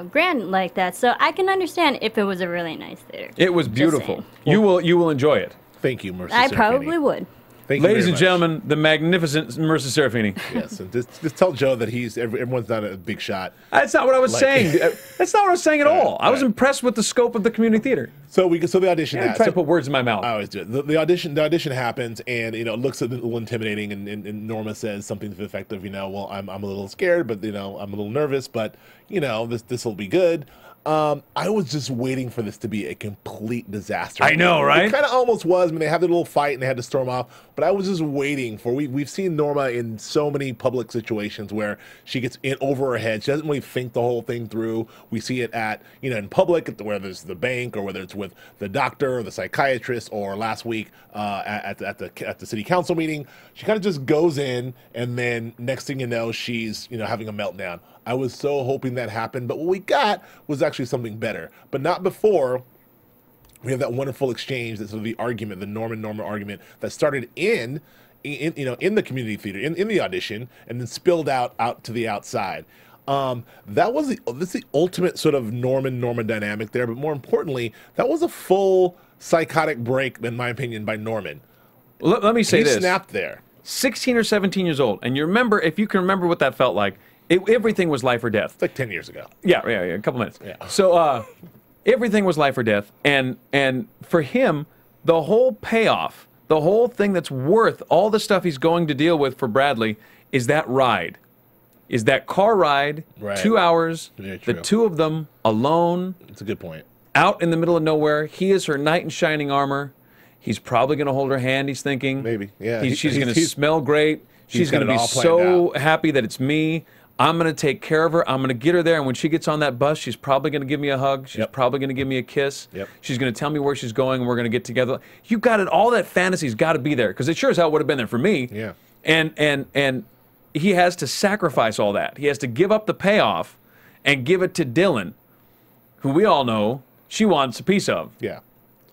grand like that. So I can understand if it was a really nice theater. It was beautiful. You will enjoy it. Thank you, Marissa. I probably would. Ladies and gentlemen, the magnificent Marissa Serafini. Yes, and just tell Joe that everyone's not a big shot. That's not what I was saying. That's not what I was saying at all. I was impressed with the scope of the community theater. So the audition. Try to put words in my mouth. I always do it. The audition happens, and it looks a little intimidating. And Norma says something to the effect of, well, I'm a little scared, but I'm a little nervous, but this will be good. I was just waiting for this to be a complete disaster. I know, right? It kind of almost was. I mean, they had their little fight and they had to storm off, but I was just waiting for. We've seen Norma in so many public situations where she gets in over her head. She doesn't really think the whole thing through. We see it at in public, whether it's the bank or whether it's with the doctor or the psychiatrist, or last week at the city council meeting. She kind of just goes in, and then next thing you know, she's having a meltdown. I was so hoping that happened, but what we got was actually something better, but not before we have that wonderful exchange, that's sort of the argument, the Norma argument that started in the community theater, in the audition, and then spilled out to the outside. That was the ultimate sort of Norma dynamic there, but more importantly, that was a full psychotic break, in my opinion, by Norman. Let me say this. He snapped there. 16 or 17 years old, and if you can remember what that felt like, everything was life or death. It's like 10 years ago. Yeah, a couple minutes. Yeah. So everything was life or death, and for him, the whole payoff, the whole thing that's worth all the stuff he's going to deal with for Bradley is that ride, is that car ride, right. 2 hours, Very true. the two of them alone. That's a good point. Out in the middle of nowhere. He is her knight in shining armor. He's probably going to hold her hand, he's thinking. Maybe, yeah. She's going to smell great. She's going to be so happy that it's me. I'm going to take care of her. I'm going to get her there. And when she gets on that bus, she's probably going to give me a hug. She's probably going to give me a kiss. She's going to tell me where she's going, and we're going to get together. You got it. All that fantasy's got to be there, because it sure as hell would have been there for me. Yeah. And he has to sacrifice all that. He has to give up the payoff and give it to Dylan, who we all know she wants a piece of. Yeah.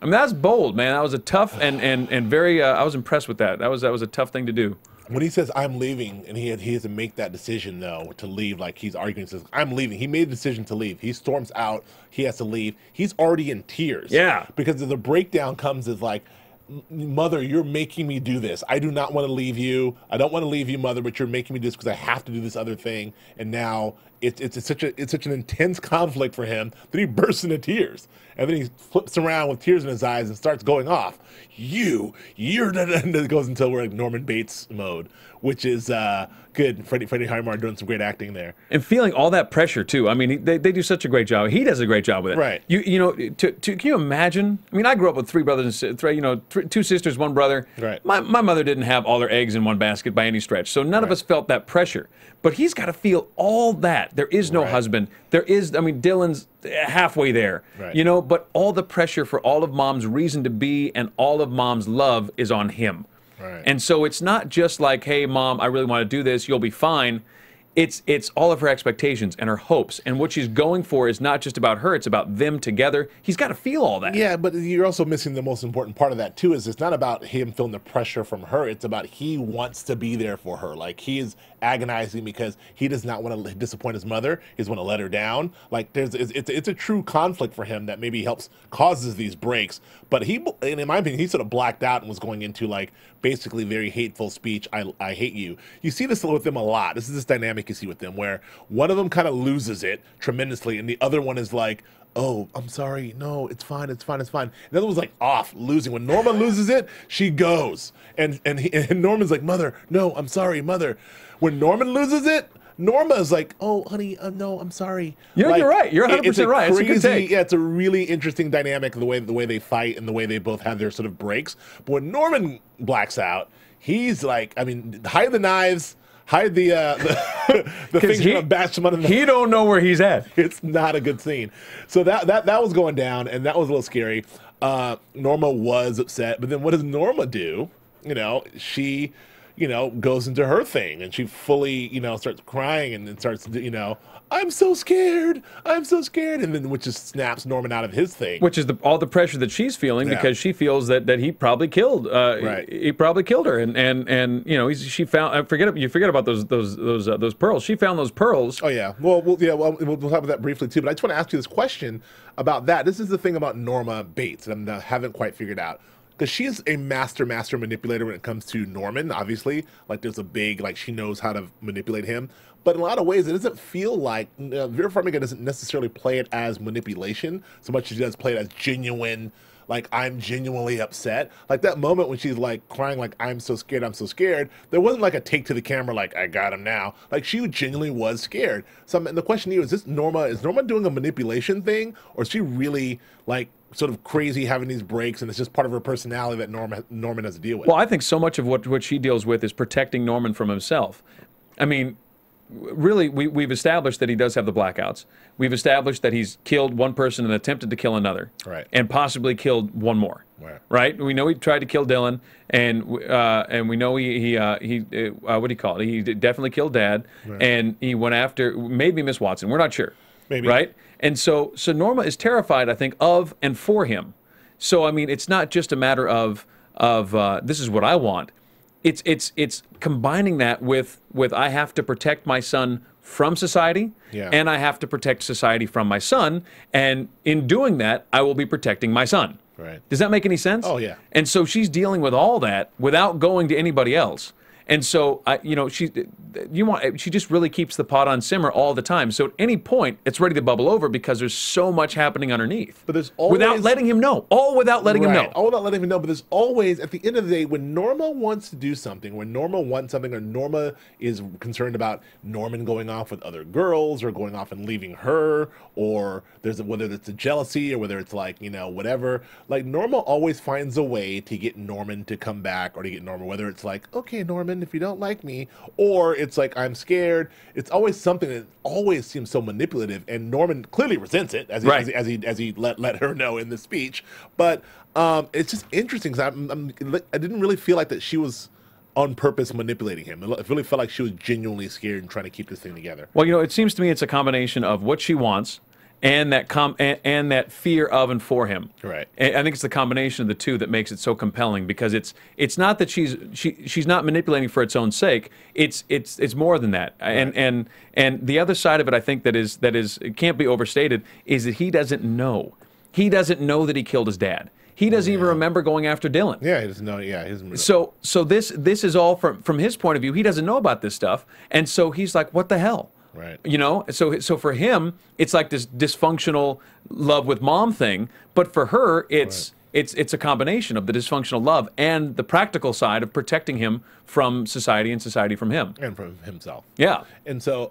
I mean, that's bold, man. That was a tough and very. I was impressed with that. That was a tough thing to do. When he says I'm leaving, and he has to make that decision though to leave, like he's arguing, says I'm leaving. He made the decision to leave. He storms out. He has to leave. He's already in tears. Yeah, because the breakdown comes as like, Mother, you're making me do this. I do not want to leave you. I don't want to leave you, Mother, but you're making me do this because I have to do this other thing. And now it's such an intense conflict for him that he bursts into tears. And then he flips around with tears in his eyes and starts going off. You're and it goes into like Norman Bates mode, which is good. Freddie Highmore doing some great acting there. And feeling all that pressure too. I mean, they do such a great job. He does a great job with it. Right. You know, can you imagine? I mean, I grew up with three brothers and two sisters, one brother. Right. My mother didn't have all her eggs in one basket by any stretch, so none of us felt that pressure. But he's got to feel all that. There is no husband. There is. I mean, Dylan's halfway there. Right. You know, but all the pressure for all of Mom's reason to be and all of Mom's love is on him. Right. And so it's not just like, hey, Mom, I really want to do this. You'll be fine. It's all of her expectations and her hopes. And what she's going for is not just about her. It's about them together. He's got to feel all that. Yeah, but you're also missing the most important part of that, too, is it's not about him feeling the pressure from her. It's about he wants to be there for her. Like, he is agonizing because he does not want to disappoint his mother. He doesn't want to let her down. Like, it's a true conflict for him that maybe causes these breaks. But in my opinion, he sort of blacked out and was going into, like, basically very hateful speech. I hate you. You see this with them a lot. This is this dynamic you see with them where one of them kind of loses it tremendously and the other one is like, oh, I'm sorry. No, it's fine. It's fine. It's fine. The other one's like off, losing. When Norma loses it, she goes. And Norman's like, Mother, no, I'm sorry, Mother. When Norman loses it, Norma is like, oh, honey, no, I'm sorry. You're right. You're 100% right. It's a good take. Yeah, it's a really interesting dynamic, the way they fight and the way they both have their sort of breaks. But when Norman blacks out, he's like, I mean, hide the knives, hide the things you're gonna bash him under the. He don't know where he's at. It's not a good scene. So that was going down, and that was a little scary. Norma was upset, but then what does Norma do? You know, she goes into her thing and she fully, starts crying and then starts, I'm so scared. I'm so scared. And then which just snaps Norman out of his thing. Which is all the pressure that she's feeling because she feels that he probably killed he probably killed her. And she found you forget about those pearls. She found those pearls. Oh yeah. Well we'll talk about that briefly too. But I just want to ask you this question about that. This is the thing about Norma Bates that I haven't quite figured out. Because she is a master manipulator when it comes to Norman, obviously. Like, there's a big, like, she knows how to manipulate him. But in a lot of ways, it doesn't feel like, Vera Farmiga doesn't necessarily play it as manipulation, so much as she does play it as genuine, like, I'm genuinely upset. Like, that moment when she's, like, crying, like, I'm so scared, there wasn't, like, a take to the camera, like, I got him now. Like, she genuinely was scared. So, and the question to you, is Norma doing a manipulation thing? Or is she really, like, sort of crazy having these breaks, and it's just part of her personality that Norman has to deal with? Well, I think so much of what she deals with is protecting Norman from himself. I mean, really, we've established that he does have the blackouts. We've established that he's killed one person and attempted to kill another. Right. And possibly killed one more. Right? We know he tried to kill Dylan, and we know he what do you call it? He definitely killed Dad, and he went after maybe Miss Watson. We're not sure. Maybe. Right? And so Norma is terrified, I think, of and for him. So I mean, it's not just a matter of this is what I want. It's combining that with I have to protect my son from society, and I have to protect society from my son, and in doing that, I will be protecting my son. Right. Does that make any sense? Oh yeah. And so she's dealing with all that without going to anybody else. And so, she just really keeps the pot on simmer all the time. So at any point, it's ready to bubble over because there's so much happening underneath. But there's always... Without letting him know. All without letting him know. All without letting him know. But there's always, at the end of the day, when Norma wants to do something, when Norma wants something, or Norma is concerned about Norman going off with other girls, or going off and leaving her, or whether it's a jealousy, or whether it's like, whatever, like Norma always finds a way to get Norman to come back, or to get Norma, whether it's like, okay, Norman, Norman, if you don't like me, or it's like, I'm scared. It's always something that always seems so manipulative, and Norman clearly resents it, as he let her know in the speech. But it's just interesting, because I didn't really feel like that she was on purpose manipulating him. It really felt like she was genuinely scared and trying to keep this thing together. Well, it seems to me it's a combination of what she wants and that and that fear of and for him. Right. And I think it's the combination of the two that makes it so compelling, because it's not that she's not manipulating for its own sake. It's more than that. Right. And the other side of it, I think that is it can't be overstated, is that he doesn't know. He doesn't know that he killed his dad. He doesn't even remember going after Dylan. Yeah, he doesn't know. Yeah, he doesn't. So this is all from his point of view. He doesn't know about this stuff, and so he's like, "What the hell?" Right. So for him, it's like this dysfunctional love with mom thing, but for her, it's a combination of the dysfunctional love and the practical side of protecting him from society and society from him and from himself. Yeah. And so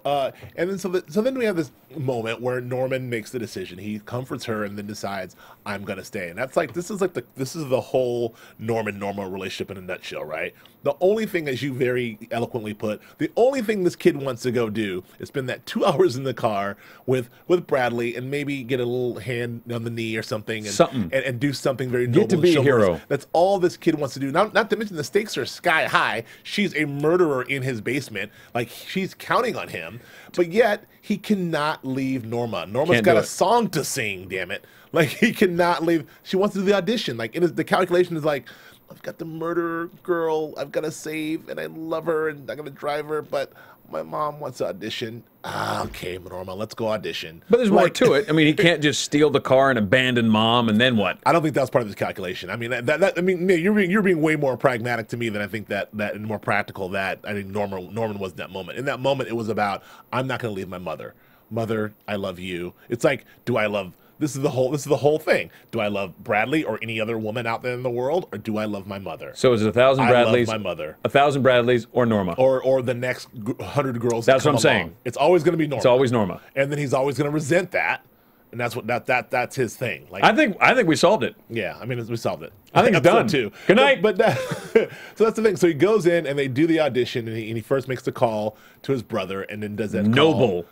then we have this moment where Norman makes the decision. He comforts her and then decides, I'm gonna stay. And that's this is the whole Norma relationship in a nutshell, right? The only thing, as you very eloquently put, the only thing this kid wants to go do is spend that 2 hours in the car with Bradley and maybe get a little hand on the knee or something and do something very noble. Get to be a hero. That's all this kid wants to do. Not to mention the stakes are sky high. She's a murderer in his basement. Like, she's counting on him, but yet he cannot leave Norma. Norma's got a song to sing, damn it. Like, he cannot leave. She wants to do the audition. Like, the calculation is like, I've got the murderer girl I've got to save, and I love her, and I'm going to drive her, but my mom wants to audition. Okay, Norma, let's go audition. But there's more to it. I mean, he can't just steal the car and abandon mom, and then what? I don't think that's part of his calculation. I mean, you're being way more pragmatic to me than I think that and more practical that I think Norman was in that moment. In that moment, it was about, I'm not going to leave my mother. Mother, I love you. It's like, do I love? This is the whole thing. Do I love Bradley or any other woman out there in the world, or do I love my mother? So is it 1,000 Bradleys? I love my mother. 1,000 Bradleys or Norma? Or the next 100 girls. That's that what I'm saying. It's always going to be Norma. It's always Norma. And then he's always going to resent that, and that's what that's his thing. Like, I think we solved it. Yeah, I mean, we solved it. I think it's done too. Good night. But so that's the thing. So he goes in and they do the audition, and he first makes the call to his brother, and then does that noble call.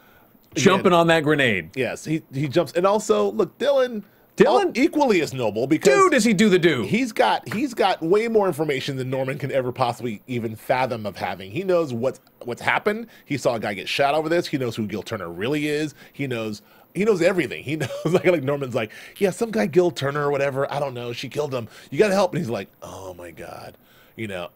Jumping on that grenade. Yes, he jumps, and also look, Dylan equally as noble, because does he do the do? He's got way more information than Norman can ever possibly even fathom of having. He knows what's happened. He saw a guy get shot over this. He knows who Gil Turner really is. He knows everything. He knows like Norman's like, yeah, some guy Gil Turner or whatever. I don't know. She killed him. You got to help. And he's like, oh my God.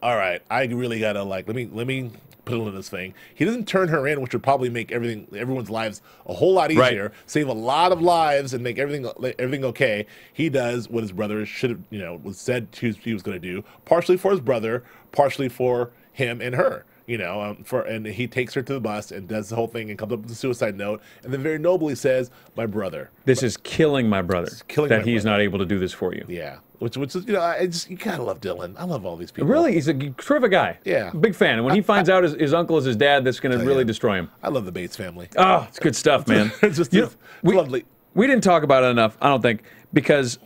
All right, I really gotta let me put it in this thing. He doesn't turn her in, which would probably make everyone's lives a whole lot easier, right. Save a lot of lives, and make everything okay. He does what his brother should have, was said he was going to do, partially for his brother, partially for him and her. And he takes her to the bus and does the whole thing and comes up with a suicide note, and then very nobly says, "My brother. This is killing my brother. That he's not able to do this for you." Yeah, which is you gotta love Dylan. I love all these people. Really, he's a terrific guy. Yeah, big fan. And when he finds out his uncle is his dad, that's going to really destroy him. I love the Bates family. Oh, it's good stuff, man. It's lovely. We didn't talk about it enough, I don't think, because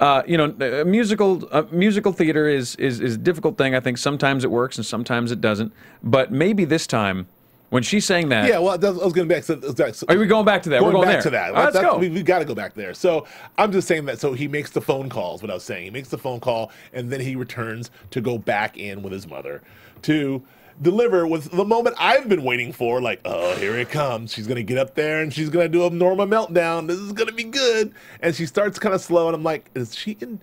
musical theater is a difficult thing. I think sometimes it works and sometimes it doesn't. But maybe this time, when she's saying that, yeah, well, I was going back. Are we going back to that? We're going back there. to that. Let's go. We've got to go back there. So I'm just saying that. So he makes the phone calls. What I was saying, he makes the phone call, and then he returns to go back in with his mother to deliver with the moment I've been waiting for, like, oh, here it comes. She's going to get up there and she's going to do a Norma meltdown. This is going to be good. And she starts kind of slow, and I'm like, is she in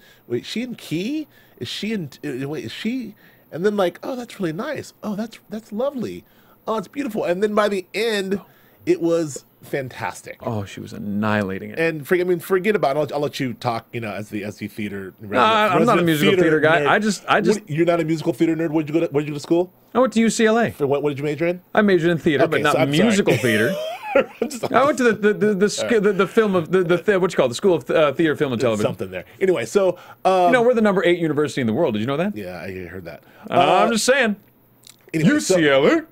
key? Is she? And then like, oh, that's really nice. Oh, that's lovely. Oh, it's beautiful. And then by the end, it was fantastic. Oh, she was annihilating it. And forget about it. I'll let you talk, as the theater. I'm not a musical theater guy. Nerd. I just. You're not a musical theater nerd. Where'd you go to school? I went to UCLA. What did you major in? I majored in theater, but not musical theater. I went to the film of what you call the School of Theater, Film, and Television. Something there. Anyway, so we're the number 8 university in the world. Did you know that? Yeah, I heard that. I'm just saying. Anyway, UCLA.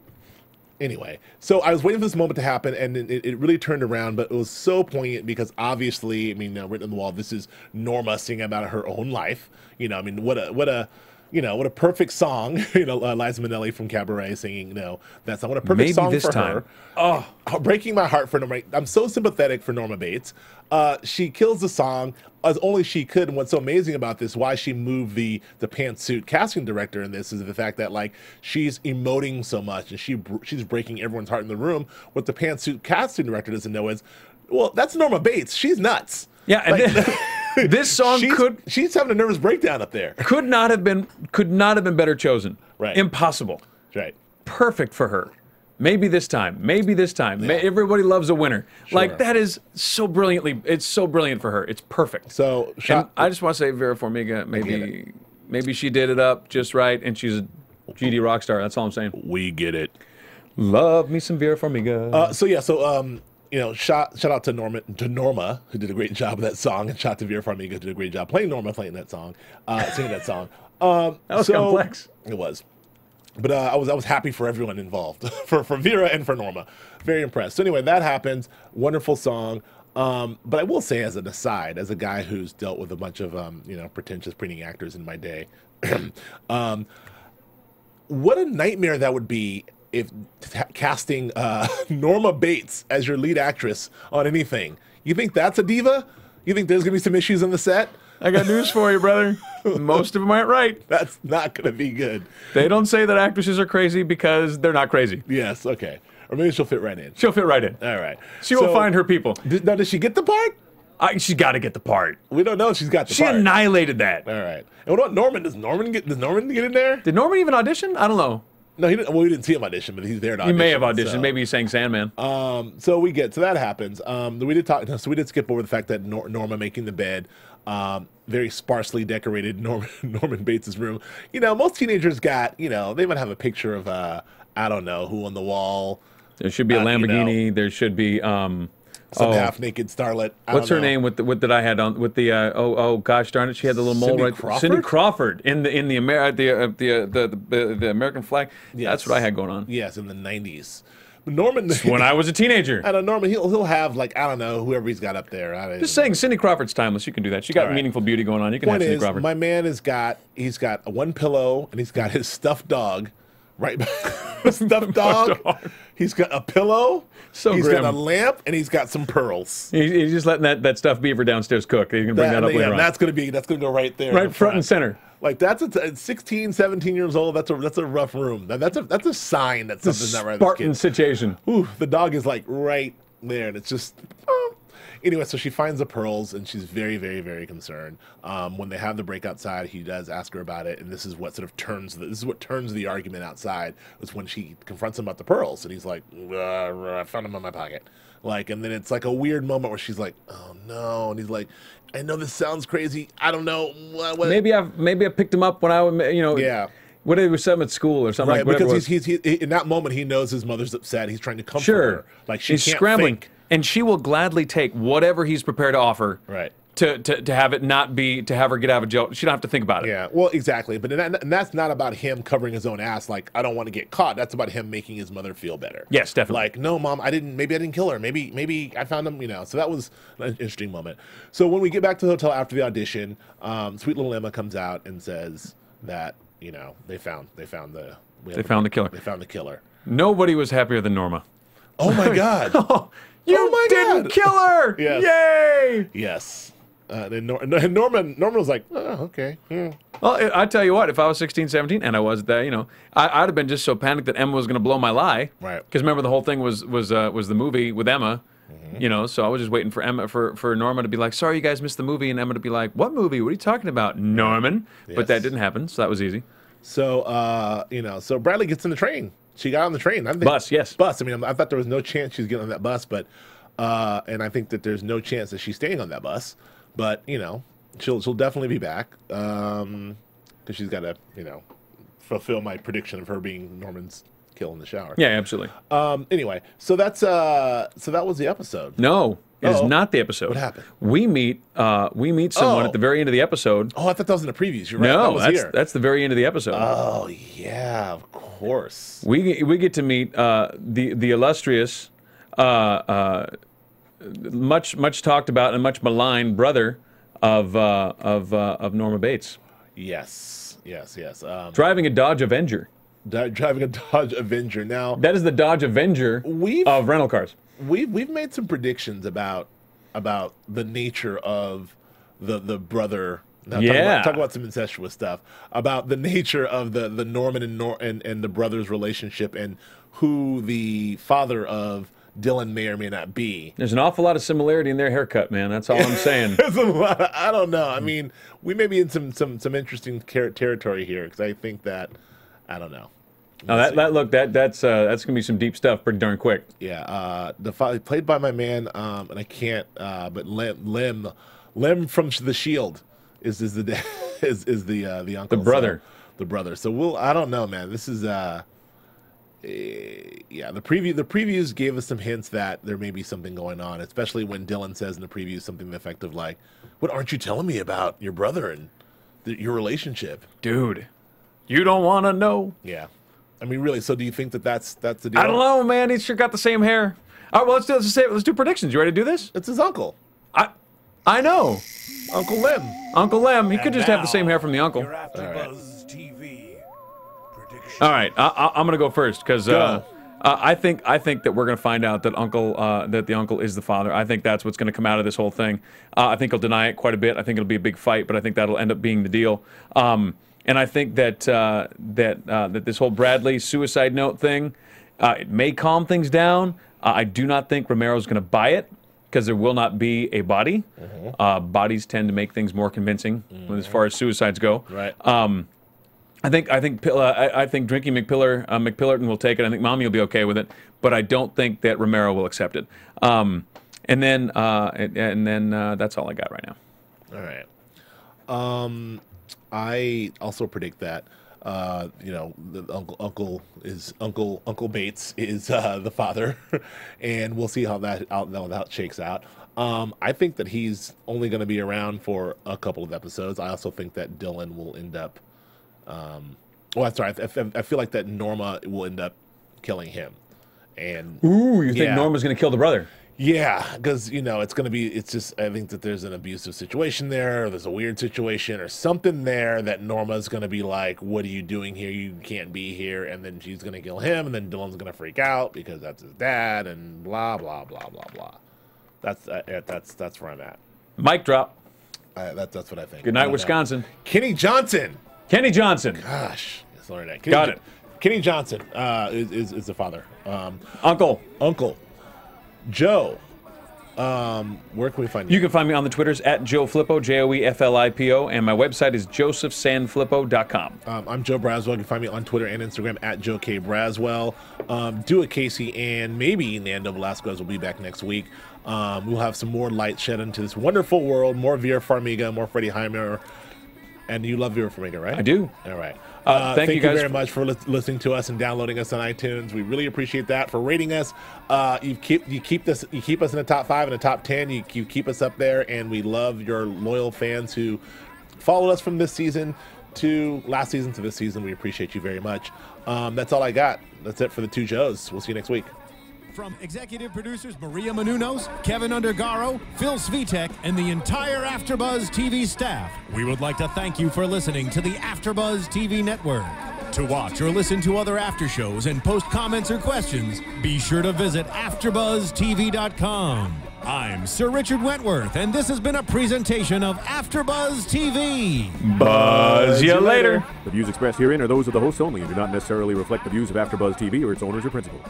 Anyway, so I was waiting for this moment to happen, and it really turned around, but it was so poignant because obviously, written on the wall, this is Norma singing about her own life. What a what a perfect song. Liza Minnelli from Cabaret singing, that song. What a perfect Maybe song this for time. her. Oh, breaking my heart for Norma. I'm so sympathetic for Norma Bates. She kills the song as only she could. And what's so amazing about this, why she moved the pantsuit casting director in this, is the fact that like she's emoting so much and she's breaking everyone's heart in the room. What the pantsuit casting director doesn't know is, well, that's Norma Bates. She's nuts. Yeah, and this song she's having a nervous breakdown up there. Could not have been better chosen. Right. Impossible. Right. Perfect for her. Maybe this time. Yeah. Everybody loves a winner. Sure. Like that is so brilliantly. It's so brilliant for her. It's perfect. So and I just want to say Vera Farmiga. Maybe she did it up just right, and she's a GD rock star. That's all I'm saying. We get it. Love me some Vera Farmiga. Shout out to Norma, who did a great job with that song, and shout out to Vera Farmiga, who did a great job playing Norma, playing that song, singing that song. That was complex. It was. But I was happy for everyone involved, for Vera and for Norma. Very impressed. So anyway, that happens. Wonderful song. But I will say, as an aside, as a guy who's dealt with a bunch of pretentious pretending actors in my day, what a nightmare that would be if casting Norma Bates as your lead actress on anything. You think that's a diva? You think there's gonna be some issues on the set? I got news for you, brother. Most of them aren't right. That's not going to be good. They don't say that actresses are crazy because they're not crazy. Yes, okay. Or maybe she'll fit right in. She'll fit right in. All right. She will find her people. Now, does she get the part? She's got to get the part. We don't know if she's got the part. She annihilated that. All right. And what about Norman? Does Norman get in there? Did Norman even audition? I don't know. No, he didn't. Well, we didn't see him audition, but he's there to audition. He may have auditioned. So. Maybe he's saying Sandman. So that happens. We did skip over the fact that Norma making the bed. Very sparsely decorated Norman Bates' room. Most teenagers got, they might have a picture of, I don't know, who on the wall. There should be a Lamborghini. There should be, some half-naked starlet. What's her name with that I had on, with the, gosh darn it, she had the little mole right. Crawford? Cindy Crawford in the American flag. Yes. That's what I had going on. Yes, in the 90s. Norman, when I was a teenager. I don't know, Norman, he'll have, like, I don't know, whoever he's got up there. Just saying, Cindy Crawford's timeless. You can do that. She got meaningful beauty going on. You can have Cindy Crawford. My man he's got one pillow, and he's got his stuffed dog, right? Stuffed dog. He's got a pillow. He's got a lamp, and he's got some pearls. He's just letting that stuffed beaver downstairs cook. He's gonna bring that up later on. That's gonna go right there, right front and center. Like that's 16, 17 years old. That's a rough room. That's a sign that something's not right. Spartan situation. Ooh, the dog is like right there, and it's just. Anyway, so she finds the pearls, and she's very, very, very concerned. When they have the break outside, he does ask her about it, and this is what sort of turns the argument outside. Was when she confronts him about the pearls, and he's like, "I found them in my pocket." And then it's like a weird moment where she's like, "Oh no," and he's like, "I know this sounds crazy. I don't know what." Maybe I picked him up when I was, Yeah. What did we say at school or something? Right, because he's in that moment he knows his mother's upset. He's trying to comfort her. Like she's scrambling. Think. And she will gladly take whatever he's prepared to offer. Right. To have it not be, to have her get out of jail. She don't have to think about it. Yeah, well, exactly. But and that's not about him covering his own ass. Like, I don't want to get caught. That's about him making his mother feel better. Yes, definitely. Like, no, Mom, maybe I didn't kill her. Maybe I found him, So that was an interesting moment. So when we get back to the hotel after the audition, sweet little Emma comes out and says that, they found the killer. They found the killer. Nobody was happier than Norma. Oh, my God. You didn't kill her! Yes. Yay! Yes. And Norman was like, oh, okay. Yeah. Well, I tell you what, if I was 16, 17, and I was that, I'd have been just so panicked that Emma was going to blow my lie. Right. Because remember, the whole thing was the movie with Emma. Mm-hmm. So I was just waiting for Emma for Norma to be like, sorry, you guys missed the movie, and Emma to be like, what movie? What are you talking about, Norman? Yes. But that didn't happen, so that was easy. So so Bradley gets in the train. She got on the train. Bus. I thought there was no chance she was getting on that bus, but and I think that there's no chance that she's staying on that bus. But she'll definitely be back because she's got to fulfill my prediction of her being Norman's kill in the shower. Yeah, absolutely. Anyway, so that was the episode. No. It is not the episode. What happened? We meet someone at the very end of the episode. Oh, I thought that was in the previews. You're right. No, that's the very end of the episode. Oh yeah, of course. We get to meet the illustrious, much talked about and much maligned brother of Norma Bates. Yes. Yes. Driving a Dodge Avenger. Driving a Dodge Avenger. Now that is the Dodge Avenger of rental cars. We've made some predictions about the nature of the brother. Now, talk about some incestuous stuff about the nature of the Norman and the brother's relationship and who the father of Dylan may or may not be. There's an awful lot of similarity in their haircut, man. That's all I'm saying. There's a lot I don't know. I mean, we may be in some interesting territory here because I think that I don't know. That's gonna be some deep stuff pretty darn quick. Yeah, played by my man, and I can't, but Lem from The Shield is the the uncle, the brother, the brother. So I don't know, man. This is the previews gave us some hints that there may be something going on, especially when Dylan says in the preview something effective like, "What aren't you telling me about your brother and your relationship, dude? You don't want to know." Yeah. I mean, really. So, do you think that's the deal? I don't know, man. He's sure got the same hair. All right, well, let's do predictions. You ready to do this? It's his uncle. I know, Uncle Lem. Uncle Lem. He could just have the same hair from the uncle. Your AfterBuzz TV prediction. All right, I'm gonna go first because I think that we're gonna find out that the uncle is the father. I think that's what's gonna come out of this whole thing. I think he'll deny it quite a bit. I think it'll be a big fight, but I think that'll end up being the deal. And I think that this whole Bradley suicide note thing, it may calm things down. I do not think Romero's going to buy it because there will not be a body. Bodies tend to make things more convincing as far as suicides go. Right. I think Drinky McPillerton will take it. I think Mommy will be okay with it, but I don't think that Romero will accept it. And then that's all I got right now. All right. I also predict that the Uncle Bates is the father, and we'll see how that shakes out. I think that he's only going to be around for a couple of episodes. I also think that Dylan will end up. I feel like that Norma will end up killing him. And you think Norma's going to kill the brother? Yeah, because I think that there's an abusive situation there, or there's a weird situation or something there that Norma's going to be like, what are you doing here? You can't be here. And then she's going to kill him, and then Dylan's going to freak out because that's his dad, and blah, blah, blah, blah, blah. That's where I'm at. Mic drop. That's what I think. Good night, Wisconsin. Kenny Johnson. Gosh. Sorry, that. Got it. Kenny Johnson is the father. Uncle. Joe, where can we find you? You can find me on the Twitters at Joe Flippo, JoeFlippo, and my website is josephsanflippo.com. I'm Joe Braswell. You can find me on Twitter and Instagram at Joe K. Braswell. Do it, Casey, and maybe Nando Velasquez will be back next week. We'll have some more light shed into this wonderful world, more Vera Farmiga, more Freddie Heimer. And you love Vera Farmiga, right? I do. All right. Thank you guys very much for listening to us and downloading us on iTunes. We really appreciate that. For rating us, you keep us in the top 5 and the top 10. You keep us up there, and we love your loyal fans who followed us from this season to last season to this season. We appreciate you very much. That's all I got. That's it for the two Joes. We'll see you next week. From executive producers Maria Menounos, Kevin Undergaro, Phil Svitek, and the entire AfterBuzz TV staff, we would like to thank you for listening to the AfterBuzz TV network. To watch or listen to other after shows and post comments or questions, be sure to visit AfterBuzzTV.com. I'm Sir Richard Wentworth, and this has been a presentation of AfterBuzz TV. Buzz you later. The views expressed herein are those of the hosts only and do not necessarily reflect the views of AfterBuzz TV or its owners or principals.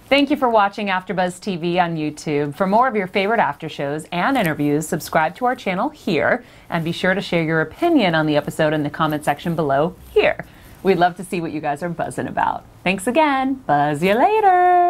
Thank you for watching AfterBuzz TV on YouTube. For more of your favorite after shows and interviews, subscribe to our channel here, and be sure to share your opinion on the episode in the comment section below here. We'd love to see what you guys are buzzing about. Thanks again. Buzz you later.